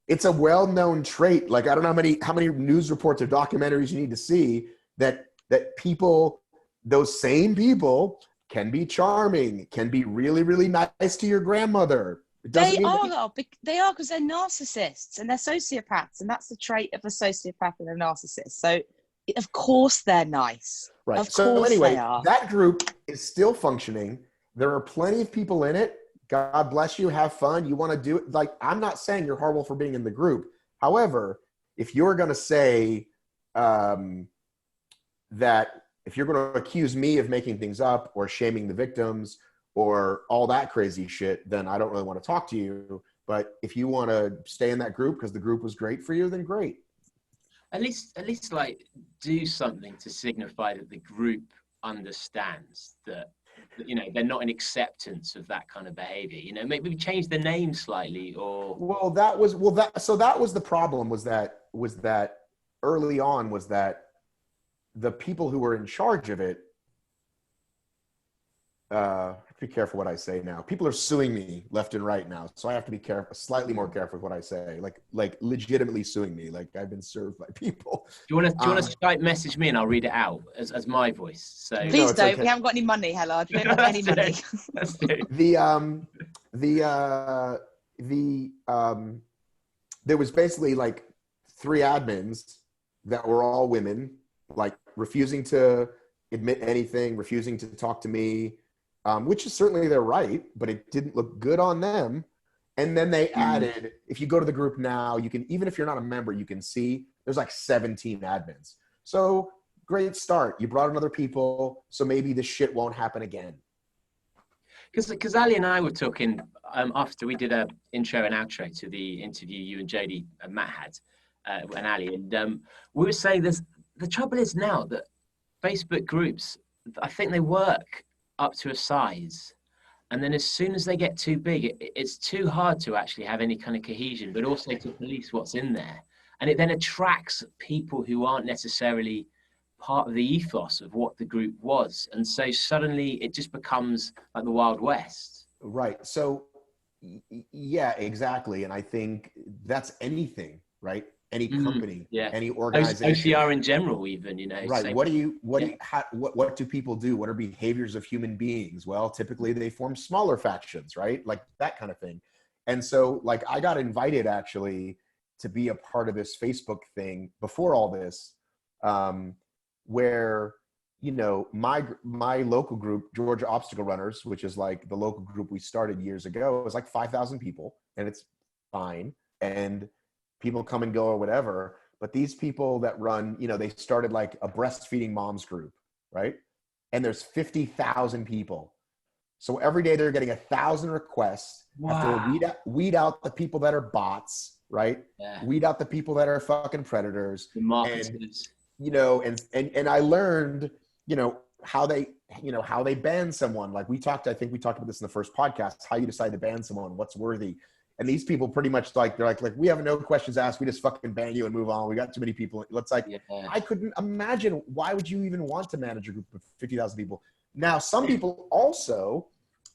It's a well-known trait. Like, I don't know how many news reports or documentaries you need to see that people, those same people, can be charming, can be really, really nice to your grandmother. They are because they're narcissists and they're sociopaths, and that's the trait of a sociopath and a narcissist. So, of course, they're nice. Right. Of so course anyway, they are. that group is still functioning. There are plenty of people in it. God bless you. Have fun. You want to do it. Like, I'm not saying you're horrible for being in the group. However, if you're going to say that, if you're going to accuse me of making things up or shaming the victims or all that crazy shit, then I don't really want to talk to you. But if you want to stay in that group because the group was great for you, then great. At least like do something to signify that the group understands that, you know, they're not in acceptance of that kind of behavior. You know, maybe change the name slightly or. That was the problem was that early on was that the people who were in charge of it, be careful what I say now. People are suing me left and right now, so I have to be slightly more careful with what I say. Like legitimately suing me. Like, I've been served by people. Do you want to Skype message me and I'll read it out as my voice? So please don't. Okay. We haven't got any money, Hellard. We don't have any money. That's it. There was basically like 3 admins that were all women, like refusing to admit anything, refusing to talk to me. Which is certainly their right, but it didn't look good on them. And then they added, if you go to the group now, you can, even if you're not a member, you can see there's like 17 admins. So great start. You brought in other people, so maybe this shit won't happen again. Because Allie and I were talking after we did an intro and outro to the interview you and Jodie and Matt had, and Allie, and we were saying the trouble is now that Facebook groups, I think they work up to a size, and then as soon as they get too big, it's too hard to actually have any kind of cohesion, but also to police what's in there, and it then attracts people who aren't necessarily part of the ethos of what the group was, and so suddenly it just becomes like the Wild West. Right. So yeah, exactly. And I think that's anything, right? Any company, any organization, OCR in general, even, you know. Right. What do people do? What are behaviors of human beings? Well, typically they form smaller factions, right? Like that kind of thing. And so, like, I got invited actually to be a part of this Facebook thing before all this, where, you know, my local group, Georgia Obstacle Runners, which is like the local group we started years ago, is like 5,000 people, and it's fine. And people come and go or whatever, but these people that run, you know, they started like a breastfeeding moms group, right? And there's 50,000 people. So every day they're getting 1,000 requests. Wow. Have to weed out the people that are bots, right? Yeah. Weed out the people that are fucking predators. The marketers. And, you know, and I learned, you know, how they ban someone. Like I think we talked about this in the first podcast, how you decide to ban someone, what's worthy. And these people pretty much they're like, we have no questions asked. We just fucking ban you and move on. We got too many people. It's like, I couldn't imagine. Why would you even want to manage a group of 50,000 people? Now, some people also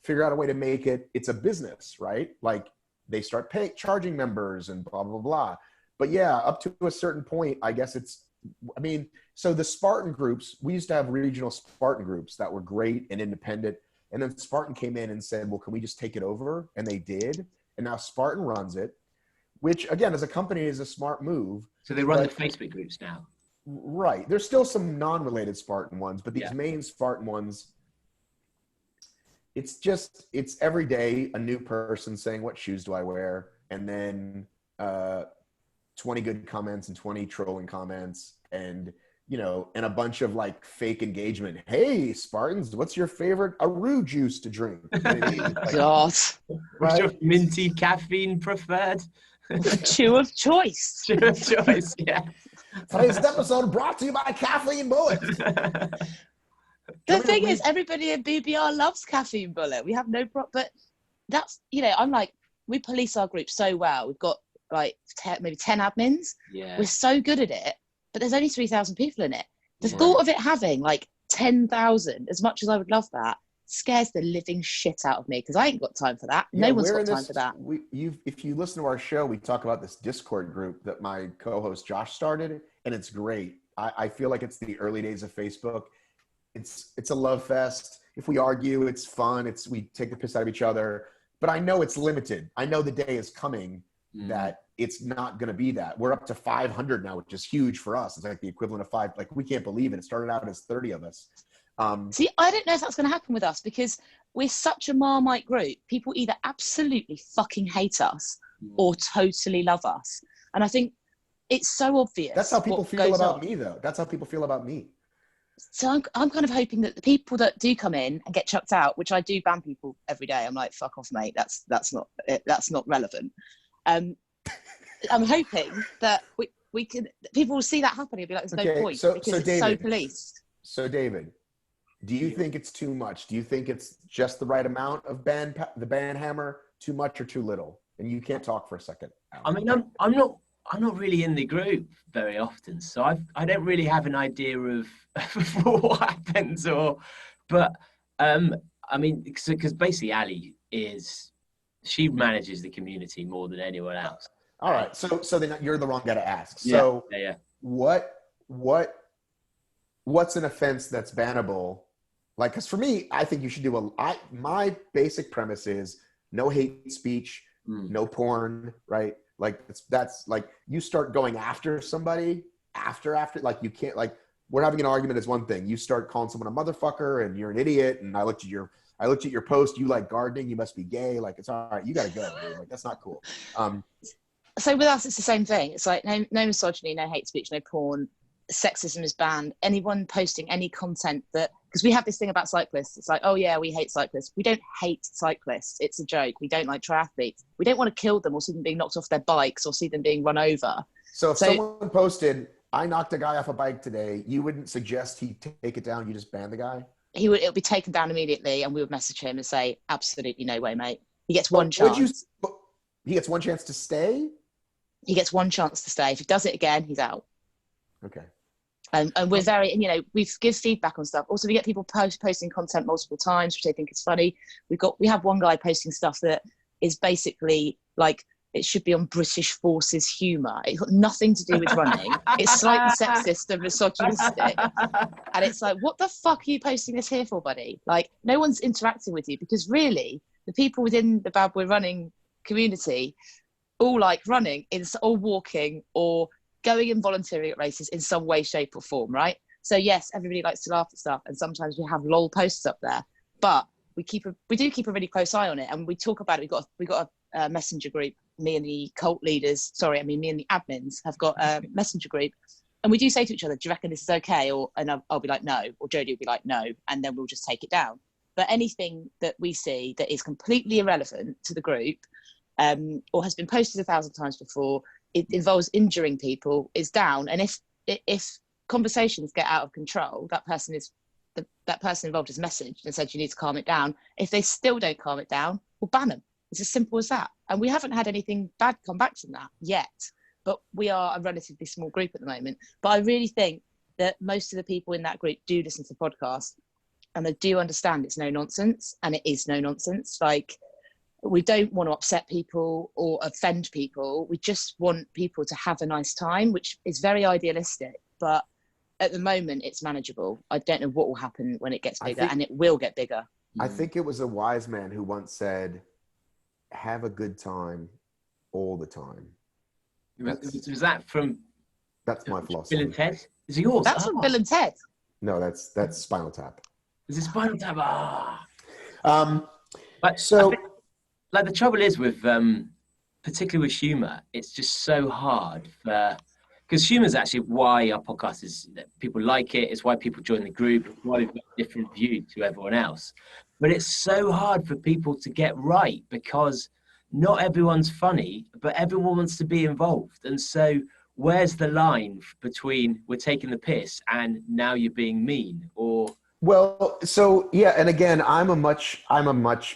figure out a way to make it's a business, right? Like they start charging members and blah, blah, blah. But yeah, up to a certain point, I guess so the Spartan groups, we used to have regional Spartan groups that were great and independent. And then Spartan came in and said, well, can we just take it over? And they did. And now Spartan runs it, which again, as a company, is a smart move. So they run the Facebook groups now. Right. There's still some non-related Spartan ones, but these main Spartan ones, it's every day a new person saying, what shoes do I wear? And then 20 good comments and 20 trolling comments and, you know, and a bunch of like fake engagement. Hey, Spartans, what's your favorite Aru juice to drink? God. Right? What's your minty caffeine preferred? Chew of choice. Chew of choice, yeah. Today's episode brought to you by Caffeine Bullet. The thing is, everybody in BBR loves Caffeine Bullet. We have no problem. But that's, you know, I'm like, we police our group so well. We've got like maybe 10 admins. Yeah. We're so good at it. But there's only 3,000 people in it. The thought of it having like 10,000, as much as I would love that, scares the living shit out of me because I ain't got time for that. Yeah, no one's got time for that. If you listen to our show, we talk about this Discord group that my co-host Josh started, and it's great. I feel like it's the early days of Facebook. It's a love fest. If we argue, it's fun. We take the piss out of each other. But I know it's limited. I know the day is coming that it's not going to be that. We're up to 500 now, which is huge for us. It's like the equivalent of 5. Like, we can't believe it. It started out as 30 of us. See, I don't know if that's going to happen with us because we're such a Marmite group. People either absolutely fucking hate us or totally love us. And I think it's so obvious. That's how people feel about me, though. That's how people feel about me. So I'm kind of hoping that the people that do come in and get chucked out, which I do ban people every day. I'm like, fuck off, mate. That's not relevant. I'm hoping that we can. People will see that happening and be like, there's no point because it's so policed. So David, do you think it's too much? Do you think it's just the right amount of the ban hammer, too much or too little? And you can't talk for a second. I mean, I'm not really in the group very often, so I don't really have an idea of what happens. But I mean, because basically Allie she manages the community more than anyone else. All right, so then you're the wrong guy to ask. Yeah, so yeah. What's an offense that's bannable? Like, because for me, I think you should do my basic premise is no hate speech, no porn, right? Like that's like you start going after somebody after like you can't, like, we're having an argument is one thing. You start calling someone a motherfucker and you're an idiot. And I looked at your post. You like gardening. You must be gay. Like, it's all right. You got to go, dude. Like, that's not cool. So with us, it's the same thing. It's like no misogyny, no hate speech, no porn. Sexism is banned. Anyone posting any content because we have this thing about cyclists. It's like, oh yeah, we hate cyclists. We don't hate cyclists. It's a joke. We don't like triathletes. We don't want to kill them or see them being knocked off their bikes or see them being run over. So if someone posted, I knocked a guy off a bike today, you wouldn't suggest he take it down. You just ban the guy? It'll be taken down immediately, and we would message him and say, absolutely no way, mate. He gets one chance. He gets one chance to stay? He gets one chance to stay. If he does it again, he's out. Okay. And we're very, we give feedback on stuff. Also, we get people posting content multiple times, which they think is funny. We have one guy posting stuff that is basically like, it should be on British Forces humour. It's got nothing to do with running. It's slightly sexist and misogynistic. And it's like, what the fuck are you posting this here for, buddy? Like, no one's interacting with you because really, the people within the Bad Boy Running community all like running, or walking, or going and volunteering at races in some way, shape or form, right? So yes, everybody likes to laugh at stuff. And sometimes we have lol posts up there, but we do keep a really close eye on it. And we talk about it. We got a messenger group. Me and the admins have got a messenger group, and we do say to each other, do you reckon this is okay? And I'll be like, no, or Jodie will be like, no, and then we'll just take it down. But anything that we see that is completely irrelevant to the group, or has been posted 1,000 times before, it involves injuring people, is down. And if conversations get out of control, that person involved is messaged and said, you need to calm it down. If they still don't calm it down, we'll ban them. It's as simple as that. And we haven't had anything bad come back from that yet. But we are a relatively small group at the moment. But I really think that most of the people in that group do listen to the podcast, and they do understand it's no nonsense, and it is no nonsense. Like, we don't want to upset people or offend people. We just want people to have a nice time, which is very idealistic. But at the moment, it's manageable. I don't know what will happen when it gets bigger, and it will get bigger. I think it was a wise man who once said, have a good time all the time. Was that from... That's my philosophy. Bill and Ted? Is it yours? That's from Bill and Ted. No, that's Spinal Tap. Is it Spinal Tap? But so... Like, the trouble is with, particularly with humour, it's just so hard because humour is actually why our podcast is, people like it. It's why people join the group. It's why we've got a different view to everyone else. But it's so hard for people to get right because not everyone's funny, but everyone wants to be involved. And so where's the line between we're taking the piss and now you're being mean? Or... Well, so yeah, and again, I'm a much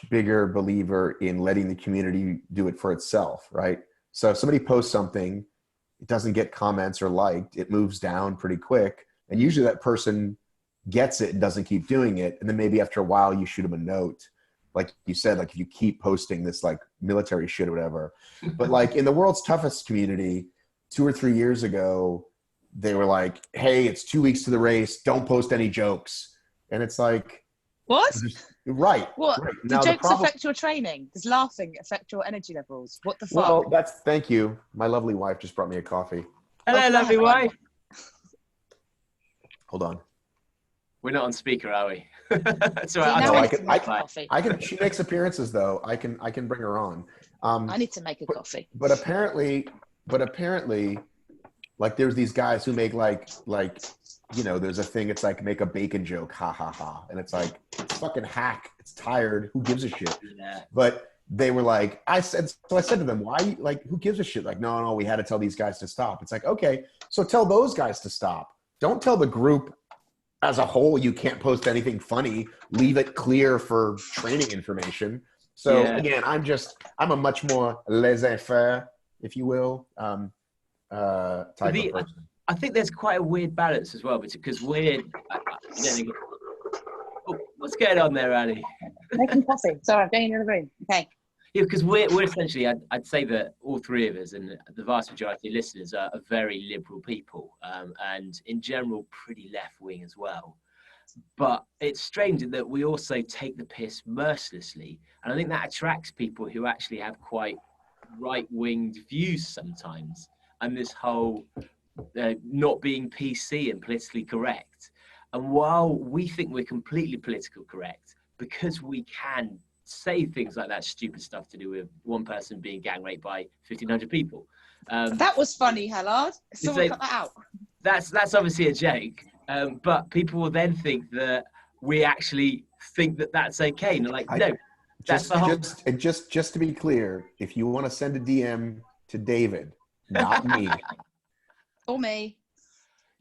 bigger believer in letting the community do it for itself, right? So if somebody posts something, it doesn't get comments or liked, it moves down pretty quick, and usually that person gets it and doesn't keep doing it. And then maybe after a while you shoot them a note. Like you said, like if you keep posting this like military shit or whatever. But like in the world's toughest community, 2 or 3 years ago, they were like, hey, it's 2 weeks to the race. Don't post any jokes. And it's like, what? Right. What? Right. Do jokes affect your training? Does laughing affect your energy levels? What the fuck? Well, thank you. My lovely wife just brought me a coffee. Hello, lovely wife. Hold on. We're not on speaker, are we? That's right. I can. She makes appearances though. I can bring her on. I need to make a coffee. But apparently, like there's these guys who make like there's a thing. It's like make a bacon joke, ha ha ha, and it's like it's fucking hack. It's tired. Who gives a shit? Yeah. But they were like, I said to them, why? Like, who gives a shit? Like, no, we had to tell these guys to stop. It's like, okay, so tell those guys to stop. Don't tell the group as a whole you can't post anything funny. Leave it clear for training information. So again, I'm a much more laissez-faire, if you will, type of person. I think there's quite a weird balance as well, because we're. What's going on there, Annie? Making coffee. Sorry, I'm going in the room. Okay. Yeah, because we're essentially, I'd say that all three of us and the vast majority of listeners are very liberal people, and in general pretty left-wing as well. But it's strange that we also take the piss mercilessly, and I think that attracts people who actually have quite right-winged views sometimes, and this whole not being PC and politically correct. And while we think we're completely political correct, because we can say things like that stupid stuff to do with one person being gang raped by 1,500 people. That was funny, Hellard. Someone cut that out. That's obviously a joke, but people will then think that we actually think that that's okay. And like, no, that's the whole... Just to be clear, if you want to send a DM to David, not me. Or me.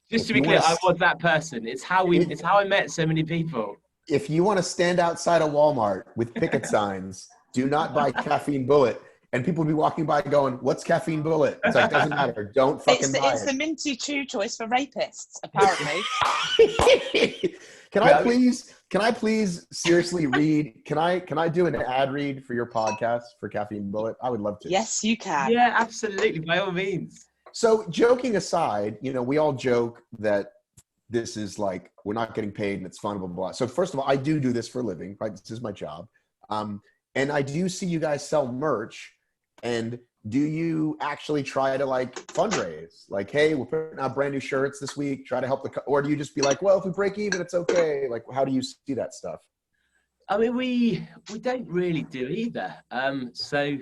Just to be clear, I was that person. It's how I met so many people. If you want to stand outside a Walmart with picket signs, do not buy Caffeine Bullet. And people will be walking by going, what's Caffeine Bullet? It's like, doesn't matter. Don't fucking buy it. It's the minty chew choice for rapists, apparently. Can I please seriously read? Can I do an ad read for your podcast for Caffeine Bullet? I would love to. Yes, you can. Yeah, absolutely. By all means. So joking aside, we all joke that this is like, we're not getting paid and it's fun, blah, blah, blah. So first of all, I do this for a living, right? This is my job. And I do see you guys sell merch. And do you actually try to like fundraise? Like, hey, we're putting out brand new shirts this week, try to help or do you just be like, well, if we break even, it's okay. Like, how do you see that stuff? I mean, we don't really do either. So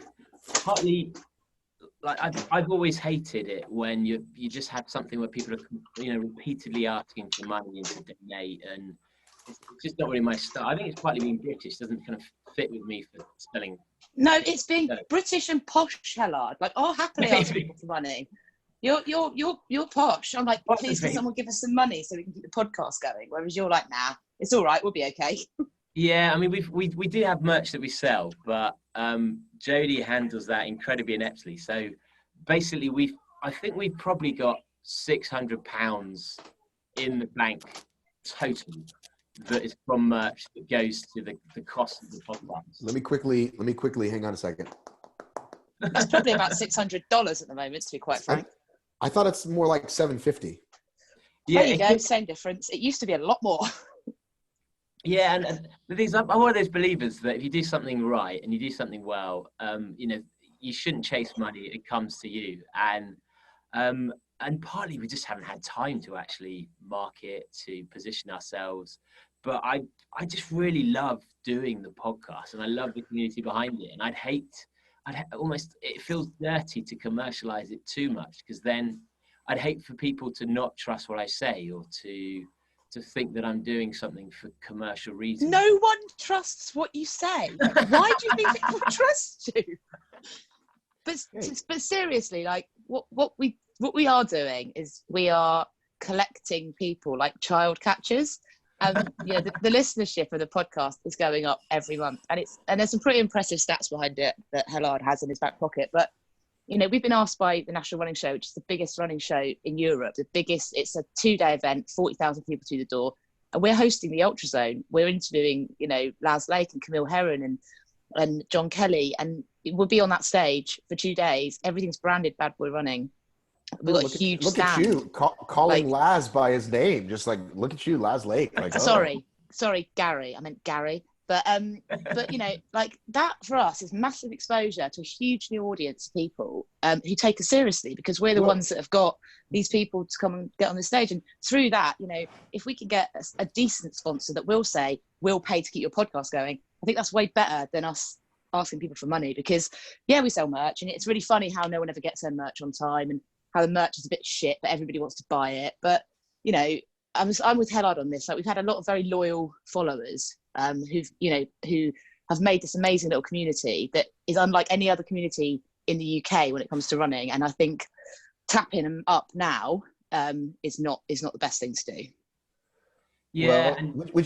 partly, like I've always hated it when you just have something where people are repeatedly asking for money and to donate, and it's just not really my style. I think it's partly being British doesn't kind of fit with me for spelling. No, it's being British and posh, Hellard. Like, happily ask people for money. You're posh. I'm like, please, can someone give us some money so we can keep the podcast going? Whereas you're like, nah, it's all right, we'll be okay. Yeah, I mean, we do have merch that we sell, but Jodie handles that incredibly ineptly. So basically, I think we've probably got £600 in the bank total that is from merch that goes to the cost of the podcast. Let me quickly hang on a second. That's probably about $600 at the moment, to be quite frank. I thought it's more like $750. Yeah, there you go, same difference. It used to be a lot more. Yeah, and the thing is, I'm one of those believers that if you do something right and you do something well, you shouldn't chase money. It comes to you, and partly we just haven't had time to actually market, to position ourselves. But I just really love doing the podcast, and I love the community behind it. And it feels dirty to commercialize it too much, because then I'd hate for people to not trust what I say, or to think that I'm doing something for commercial reasons. No one trusts what you say. Why do you think people trust you? But seriously, like what we are doing is we are collecting people like child catchers, and the listenership of the podcast is going up every month, and there's some pretty impressive stats behind it that Hellard has in his back pocket. But we've been asked by the National Running Show, which is the biggest running show in Europe. It's a 2-day event, 40,000 people through the door. we're hosting the Ultra Zone. We're interviewing, you know, Laz Lake and Camille Herron and John Kelly, and we'll be on that stage for 2 days. Everything's branded Bad Boy Running. We've got a huge look stand. at you calling Laz by his name, just like, look at you, Laz Lake. Like, sorry, Gary. I meant Gary. But you know, like that for us is massive exposure to a huge new audience of people who take us seriously, because we're the ones that have got these people to come and get on the stage. And through that, you know, if we can get a decent sponsor that will say, we'll pay to keep your podcast going, I think that's way better than us asking people for money. Because yeah, we sell merch, and it's really funny how no one ever gets their merch on time, and how the merch is a bit shit, but everybody wants to buy it. But you know, I'm with Hellard on this. Like, we've had a lot of very loyal followers who have made this amazing little community that is unlike any other community in the UK when it comes to running. And I think tapping them up now is not the best thing to do. Yeah. Well,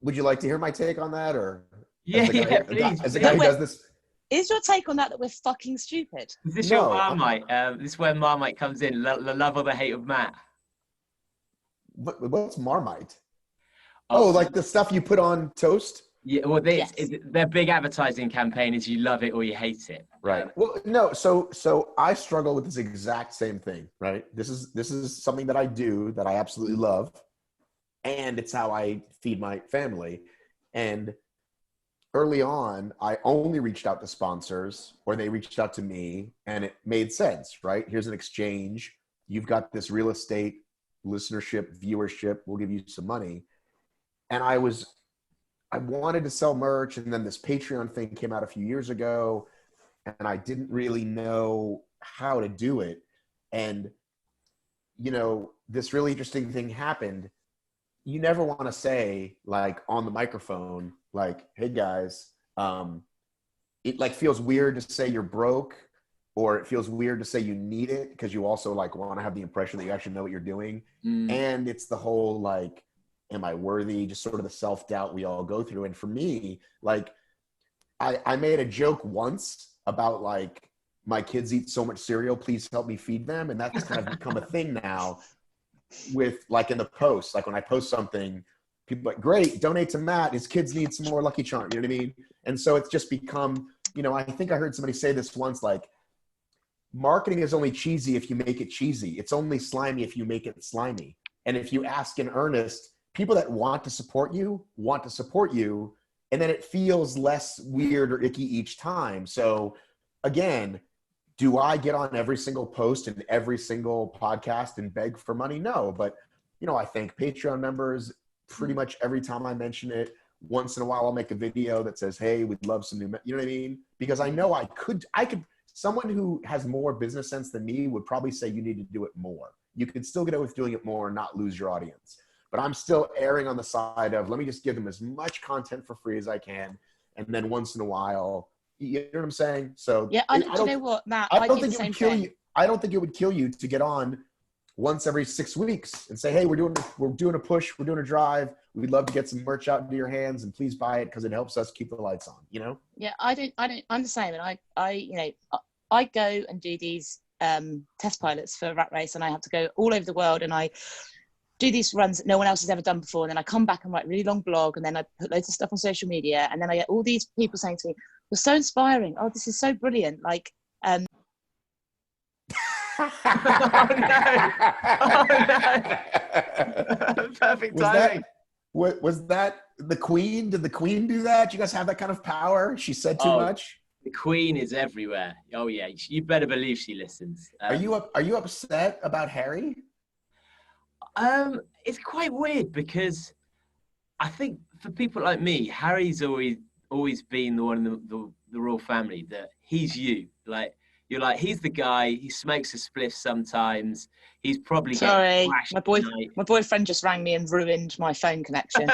would you like to hear my take on that, or please. As the guy who does this? Is your take on that we're fucking stupid? Is this your Marmite? This is where Marmite comes in. The love or the hate of Matt. What's Marmite? Oh, like the stuff you put on toast? Yeah, well, their big advertising campaign is you love it or you hate it. Right. Well, no. So I struggle with this exact same thing. Right. This is something that I do that I absolutely love, and it's how I feed my family. And early on, I only reached out to sponsors, or they reached out to me, and it made sense. Right. Here's an exchange. You've got this real estate listenership, viewership. We'll give you some money. And I wanted to sell merch, and then this Patreon thing came out a few years ago, and I didn't really know how to do it. And, you know, this really interesting thing happened. You never want to say, like, on the microphone, like, hey guys, it like feels weird to say you're broke, or it feels weird to say you need it, because you also like want to have the impression that you actually know what you're doing. And it's the whole, like, am I worthy? Just sort of the self-doubt we all go through. And for me, like, I made a joke once about, like, my kids eat so much cereal, please help me feed them. And that's kind of become a thing now with, like, in the post, like when I post something, people are like, great, donate to Matt, his kids need some more Lucky Charms, you know what I mean? And so it's just become, you know, I think I heard somebody say this once, like, marketing is only cheesy if you make it cheesy. It's only slimy if you make it slimy. And if you ask in earnest, people that want to support you, and then it feels less weird or icky each time. So again, do I get on every single post and every single podcast and beg for money? No, but, you know, I thank Patreon members pretty much every time I mention it. Once in a while, I'll make a video that says, hey, we'd love some new, you know what I mean? Because I know I could, someone who has more business sense than me would probably say you need to do it more. You could still get away with doing it more and not lose your audience. But I'm still erring on the side of, let me just give them as much content for free as I can. And then once in a while, you know what I'm saying? So yeah, do you know what, Matt? I don't think it would kill you. I don't think it would kill you to get on once every 6 weeks and say, hey, we're doing a push, we're doing a drive. We'd love to get some merch out into your hands, and please buy it because it helps us keep the lights on, you know? Yeah, I'm the same. And I go and do these test pilots for Rat Race, and I have to go all over the world, and I do these runs that no one else has ever done before. And then I come back and write a really long blog, and then I put loads of stuff on social media. And then I get all these people saying to me, you're so inspiring. Oh, this is so brilliant. Like, oh no. Oh no. Perfect timing. Was that the Queen? Did the Queen do that? You guys have that kind of power? She said too much? The Queen is everywhere. Oh yeah. You better believe she listens. Are you upset about Harry? It's quite weird, because I think for people like me, Harry's always been the one in the royal family that he's you. Like, you're like, he's the guy, he smokes a spliff sometimes. He's probably sorry, my boyfriend just rang me and ruined my phone connection.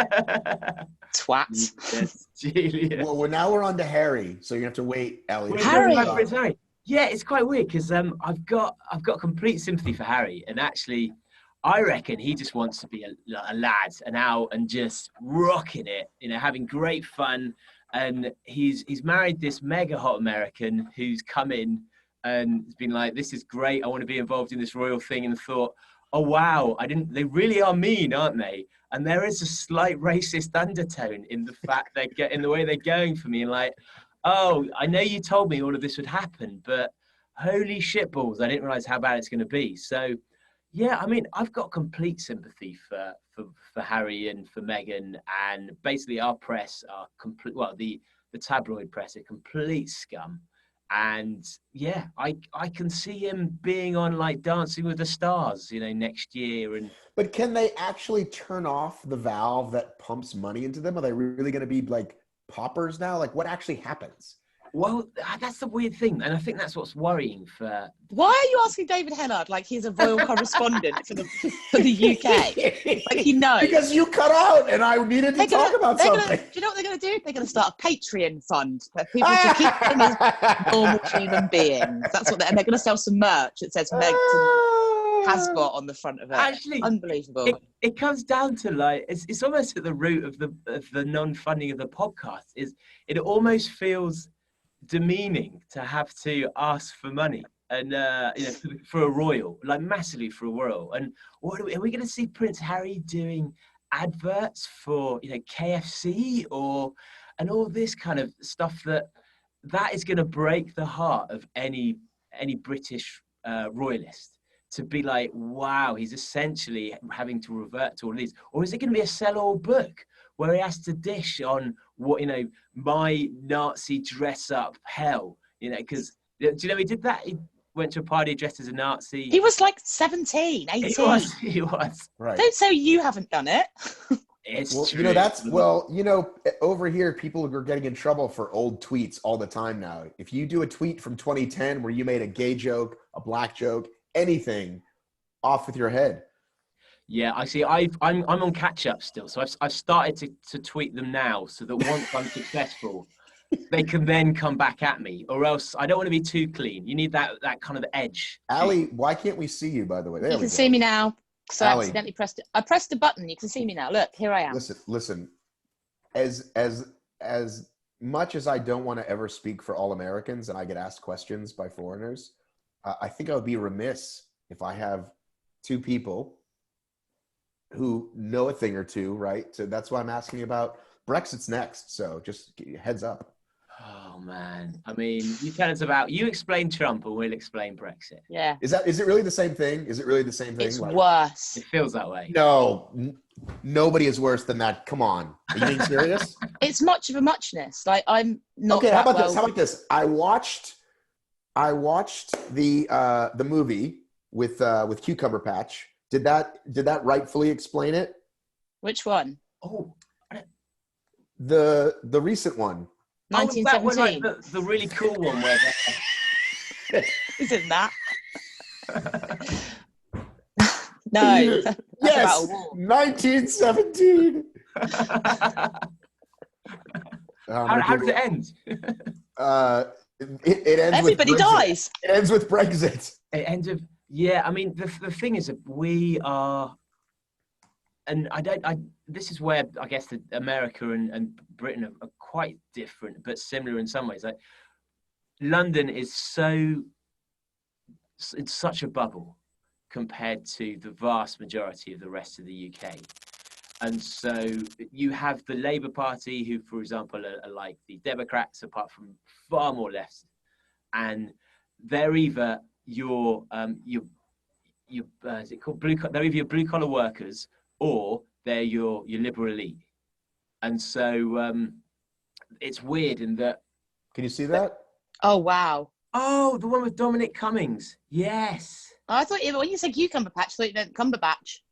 Twat. Yes, Julia. Well, now we're on to Harry, so you have to wait, Ellie. Harry. Yeah, it's quite weird, because I've got complete sympathy for Harry, and actually, I reckon he just wants to be a lad and out and just rocking it, you know, having great fun. And he's married this mega hot American who's come in and has been like, this is great, I want to be involved in this royal thing, and thought, oh wow, they really are mean, aren't they? And there is a slight racist undertone in the fact in the way they're going for me, and like, oh, I know you told me all of this would happen, but holy shitballs, I didn't realize how bad it's going to be. So yeah, I mean, I've got complete sympathy for Harry and for Meghan, and basically our press are complete. Well, the tabloid press are complete scum, and yeah, I can see him being on like Dancing with the Stars, next year. And But can they actually turn off the valve that pumps money into them? Are they really going to be like paupers now? Like, what actually happens? Well, that's the weird thing, and I think that's what's worrying for. Why are you asking David Hellard like he's a royal correspondent for the UK? Like he knows. Because you cut out, and I needed to talk about something. Do you know what they're going to do? They're going to start a Patreon fund for people to keep them as normal human beings. That's what they're going to sell some merch that says Meg Hasbot on the front of it. Actually, unbelievable. It comes down to like it's almost at the root of the non-funding of the podcast. It almost feels demeaning to have to ask for money and for a royal, like massively for a royal. And what are we going to see Prince Harry doing adverts for KFC and all this kind of stuff that is going to break the heart of any British royalist, to be like, wow, he's essentially having to revert to all these. Or is it going to be a sell-all book where he has to dish on what, my Nazi dress up hell, because do you know he did that? He went to a party dressed as a Nazi. He was like 17, 18. He was. Right. Don't say you haven't done it. It's true. Over here, people are getting in trouble for old tweets all the time now. If you do a tweet from 2010 where you made a gay joke, a black joke, anything, off with your head. Yeah, I see. I'm on catch up still, so I've started to tweet them now, so that once I'm successful, they can then come back at me. Or else I don't want to be too clean. You need that kind of edge. Allie, why can't we see you? By the way, you can see me now. So I accidentally pressed it. I pressed a button. You can see me now. Look, here I am. Listen. As much as I don't want to ever speak for all Americans, and I get asked questions by foreigners, I think I would be remiss if I have two people who know a thing or two, right? So that's why I'm asking about Brexit's next. So just heads up. Oh man, I mean, you explain Trump and we'll explain Brexit. Yeah. Is it really the same thing? Is it really the same thing? It's worse. It feels that way. No, nobody is worse than that. Come on. Are you being serious? It's much of a muchness. Like I'm not. Okay, how about this? I watched the movie with Cucumber Patch. Did that rightfully explain it? Which one? Oh, the recent one. 1917. Like the really cool one where Isn't that? No. Yes. 1917. How does it end? It ends. Everybody with dies. It ends with Brexit. It ends with. Yeah, I mean, the thing is that we are, and this is where I guess America and Britain are quite different, but similar in some ways. Like London is it's such a bubble compared to the vast majority of the rest of the UK. And so you have the Labour Party, who, for example, are like the Democrats, apart from far more left, and they're either is it called blue? They're either your blue collar workers or they're your liberal elite, and so it's weird in that. Can you see that? Oh wow! Oh, the one with Dominic Cummings. Yes. I thought when you said Cucumber Patch, I thought you meant Cumberbatch.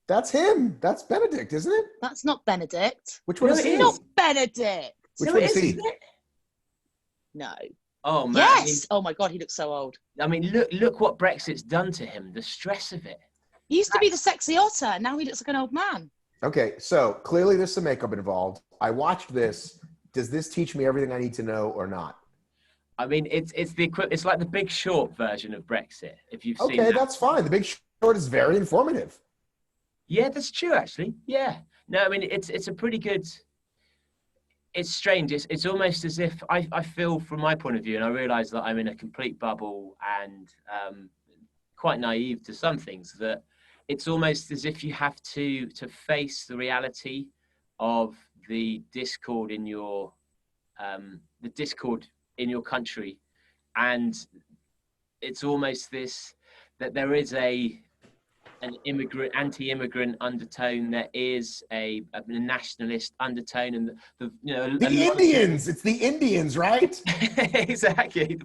That's him. That's Benedict, isn't it? That's not Benedict. Which one is he? Not Benedict. Which one is he? No. Oh man. Yes. Oh my God, he looks so old. I mean, look what Brexit's done to him. The stress of it. He used to be the sexy otter. Now he looks like an old man. Okay, so clearly there's some makeup involved. I watched this. Does this teach me everything I need to know or not? I mean, it's like the Big Short version of Brexit. If you've seen. Okay, that's fine. The Big Short is very informative. Yeah, that's true. Actually, yeah. No, I mean it's a pretty good. It's strange. It's almost as if I feel from my point of view, and I realise that I'm in a complete bubble and quite naive to some things, that it's almost as if you have to face the reality of the discord in your country, and it's almost this that there is an anti-immigrant undertone. There is a nationalist undertone, and the Indians. It's the Indians, right? Exactly.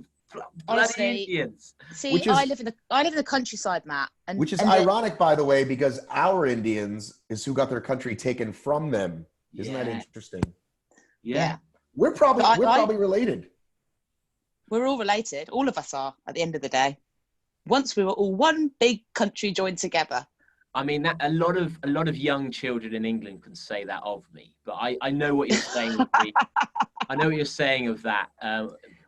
Honestly, Indians. See, I live in the countryside, Matt, which is ironic, by the way, because our Indians is who got their country taken from them. Isn't that interesting? Yeah. We're probably related. We're all related. All of us are at the end of the day. Once we were all one big country joined together. I mean, that a lot of young children in England can say that of me, but I know what you're saying. I know what you're saying of that.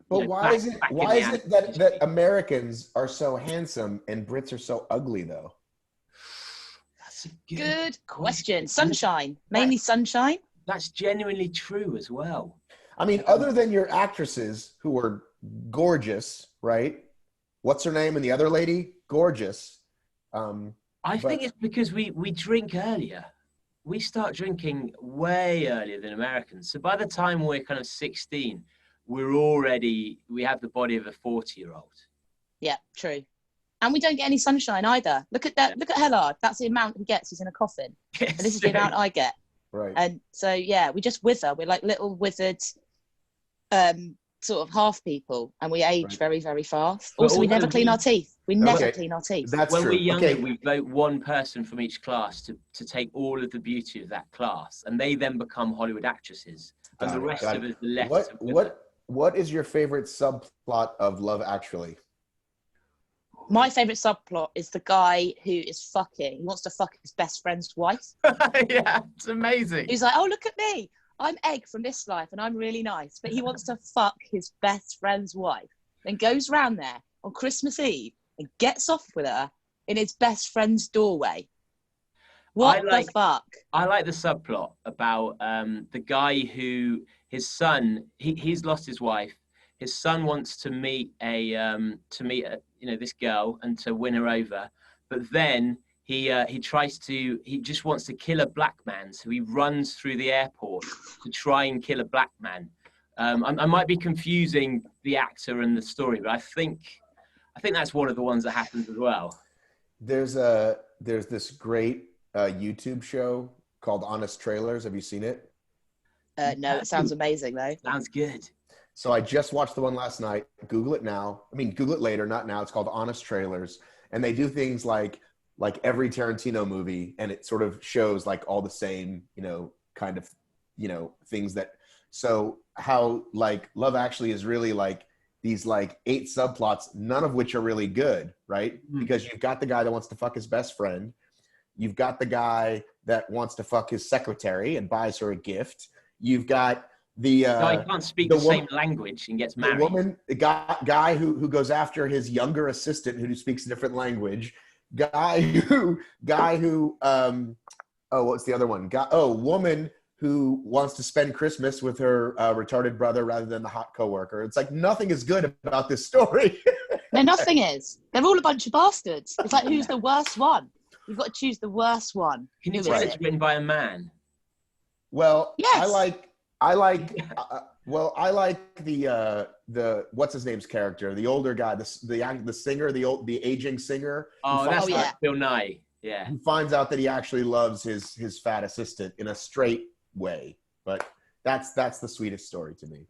But why is it that Americans are so handsome and Brits are so ugly, though? That's a good question. Sunshine, mainly sunshine. That's genuinely true as well. I mean, other than your actresses who are gorgeous, right? What's her name? And the other lady, gorgeous. I think it's because we drink earlier. We start drinking way earlier than Americans. So by the time we're kind of 16, we have the body of a 40-year-old. Yeah, true. And we don't get any sunshine either. Look at that. Look at Hellard. That's the amount he gets. He's in a coffin. And this is the amount I get. Right. And so, yeah, we just wither. We're like little withered sort of half people. And we age very, very fast. Also, we never clean our teeth. We never clean our teeth. That's when true. We're younger, we vote one person from each class to take all of the beauty of that class. And they then become Hollywood actresses. And the rest of us are left. What is your favorite subplot of Love Actually? My favorite subplot is the guy who is fucking. He wants to fuck his best friend's wife. Yeah, it's amazing. He's like, oh, look at me. I'm Egg from this life and I'm really nice. But he wants to fuck his best friend's wife. Then goes round there on Christmas Eve and gets off with her in his best friend's doorway. What the fuck? I like the subplot about the guy who, his son, he's lost his wife. His son wants to meet this girl and to win her over, but then he just wants to kill a black man, so he runs through the airport to try and kill a black man. I might be confusing the actor and the story, but I think that's one of the ones that happens as well. There's this great YouTube show called Honest Trailers. Have you seen it? No, it sounds amazing though. Sounds good. So I just watched the one last night. Google it now. I mean, Google it later, not now. It's called Honest Trailers. And they do things like every Tarantino movie, and it sort of shows like all the same, kind of, things that, so how like Love Actually is really like these like 8 subplots, none of which are really good, right? Because you've got the guy that wants to fuck his best friend. You've got the guy that wants to fuck his secretary and buys her a gift. You've got he can't speak the same language and gets married. The guy who goes after his younger assistant who speaks a different language. Guy who what's the other one? Woman who wants to spend Christmas with her retarded brother rather than the hot coworker. It's like nothing is good about this story. No, nothing is. They're all a bunch of bastards. It's like, who's the worst one? You've got to choose the worst one. Can you tell it's written by a man? Well, yes. I like the what's his name's character, the older guy, the singer, the aging singer. Oh, that's Bill Nye. Yeah. Who finds out that he actually loves his fat assistant in a straight way, but that's the sweetest story to me.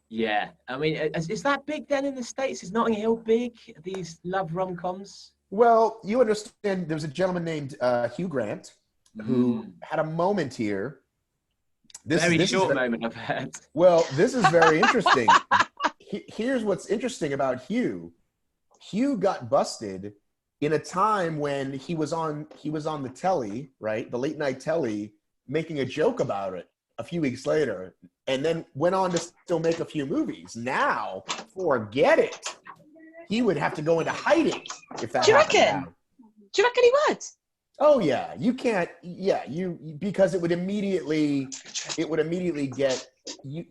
Yeah, I mean, is that big then in the States? Is Notting Hill big? These love rom-coms? Well, you understand. There's a gentleman named Hugh Grant who had a moment here. Very short moment, I've heard. Well, this is very interesting. Here's what's interesting about Hugh. Hugh got busted in a time when he was on the telly, right? The late night telly, making a joke about it a few weeks later, and then went on to still make a few movies. Now, forget it. He would have to go into hiding if that happened now. Do you reckon he would? Oh yeah, you can't. Yeah, because it would immediately get you.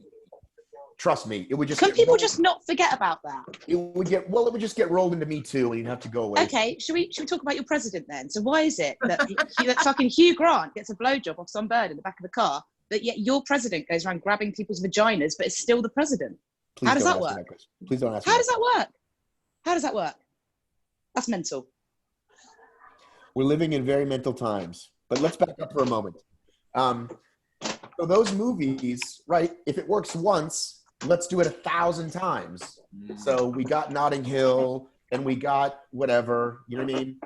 Trust me, it would just. Can people just not forget about that? It would just get rolled into Me Too, and you'd have to go away. Okay, should we talk about your president then? So why is it that that fucking Hugh Grant gets a blowjob off some bird in the back of the car, but yet your president goes around grabbing people's vaginas, but is still the president? Please How does don't that ask me work? question. Please don't ask me How that does that work? How does that work? That's mental. We're living in very mental times, but let's back up for a moment. So those movies, right? If it works once, let's do it 1,000 times. So we got Notting Hill, and we got whatever. You know what I mean?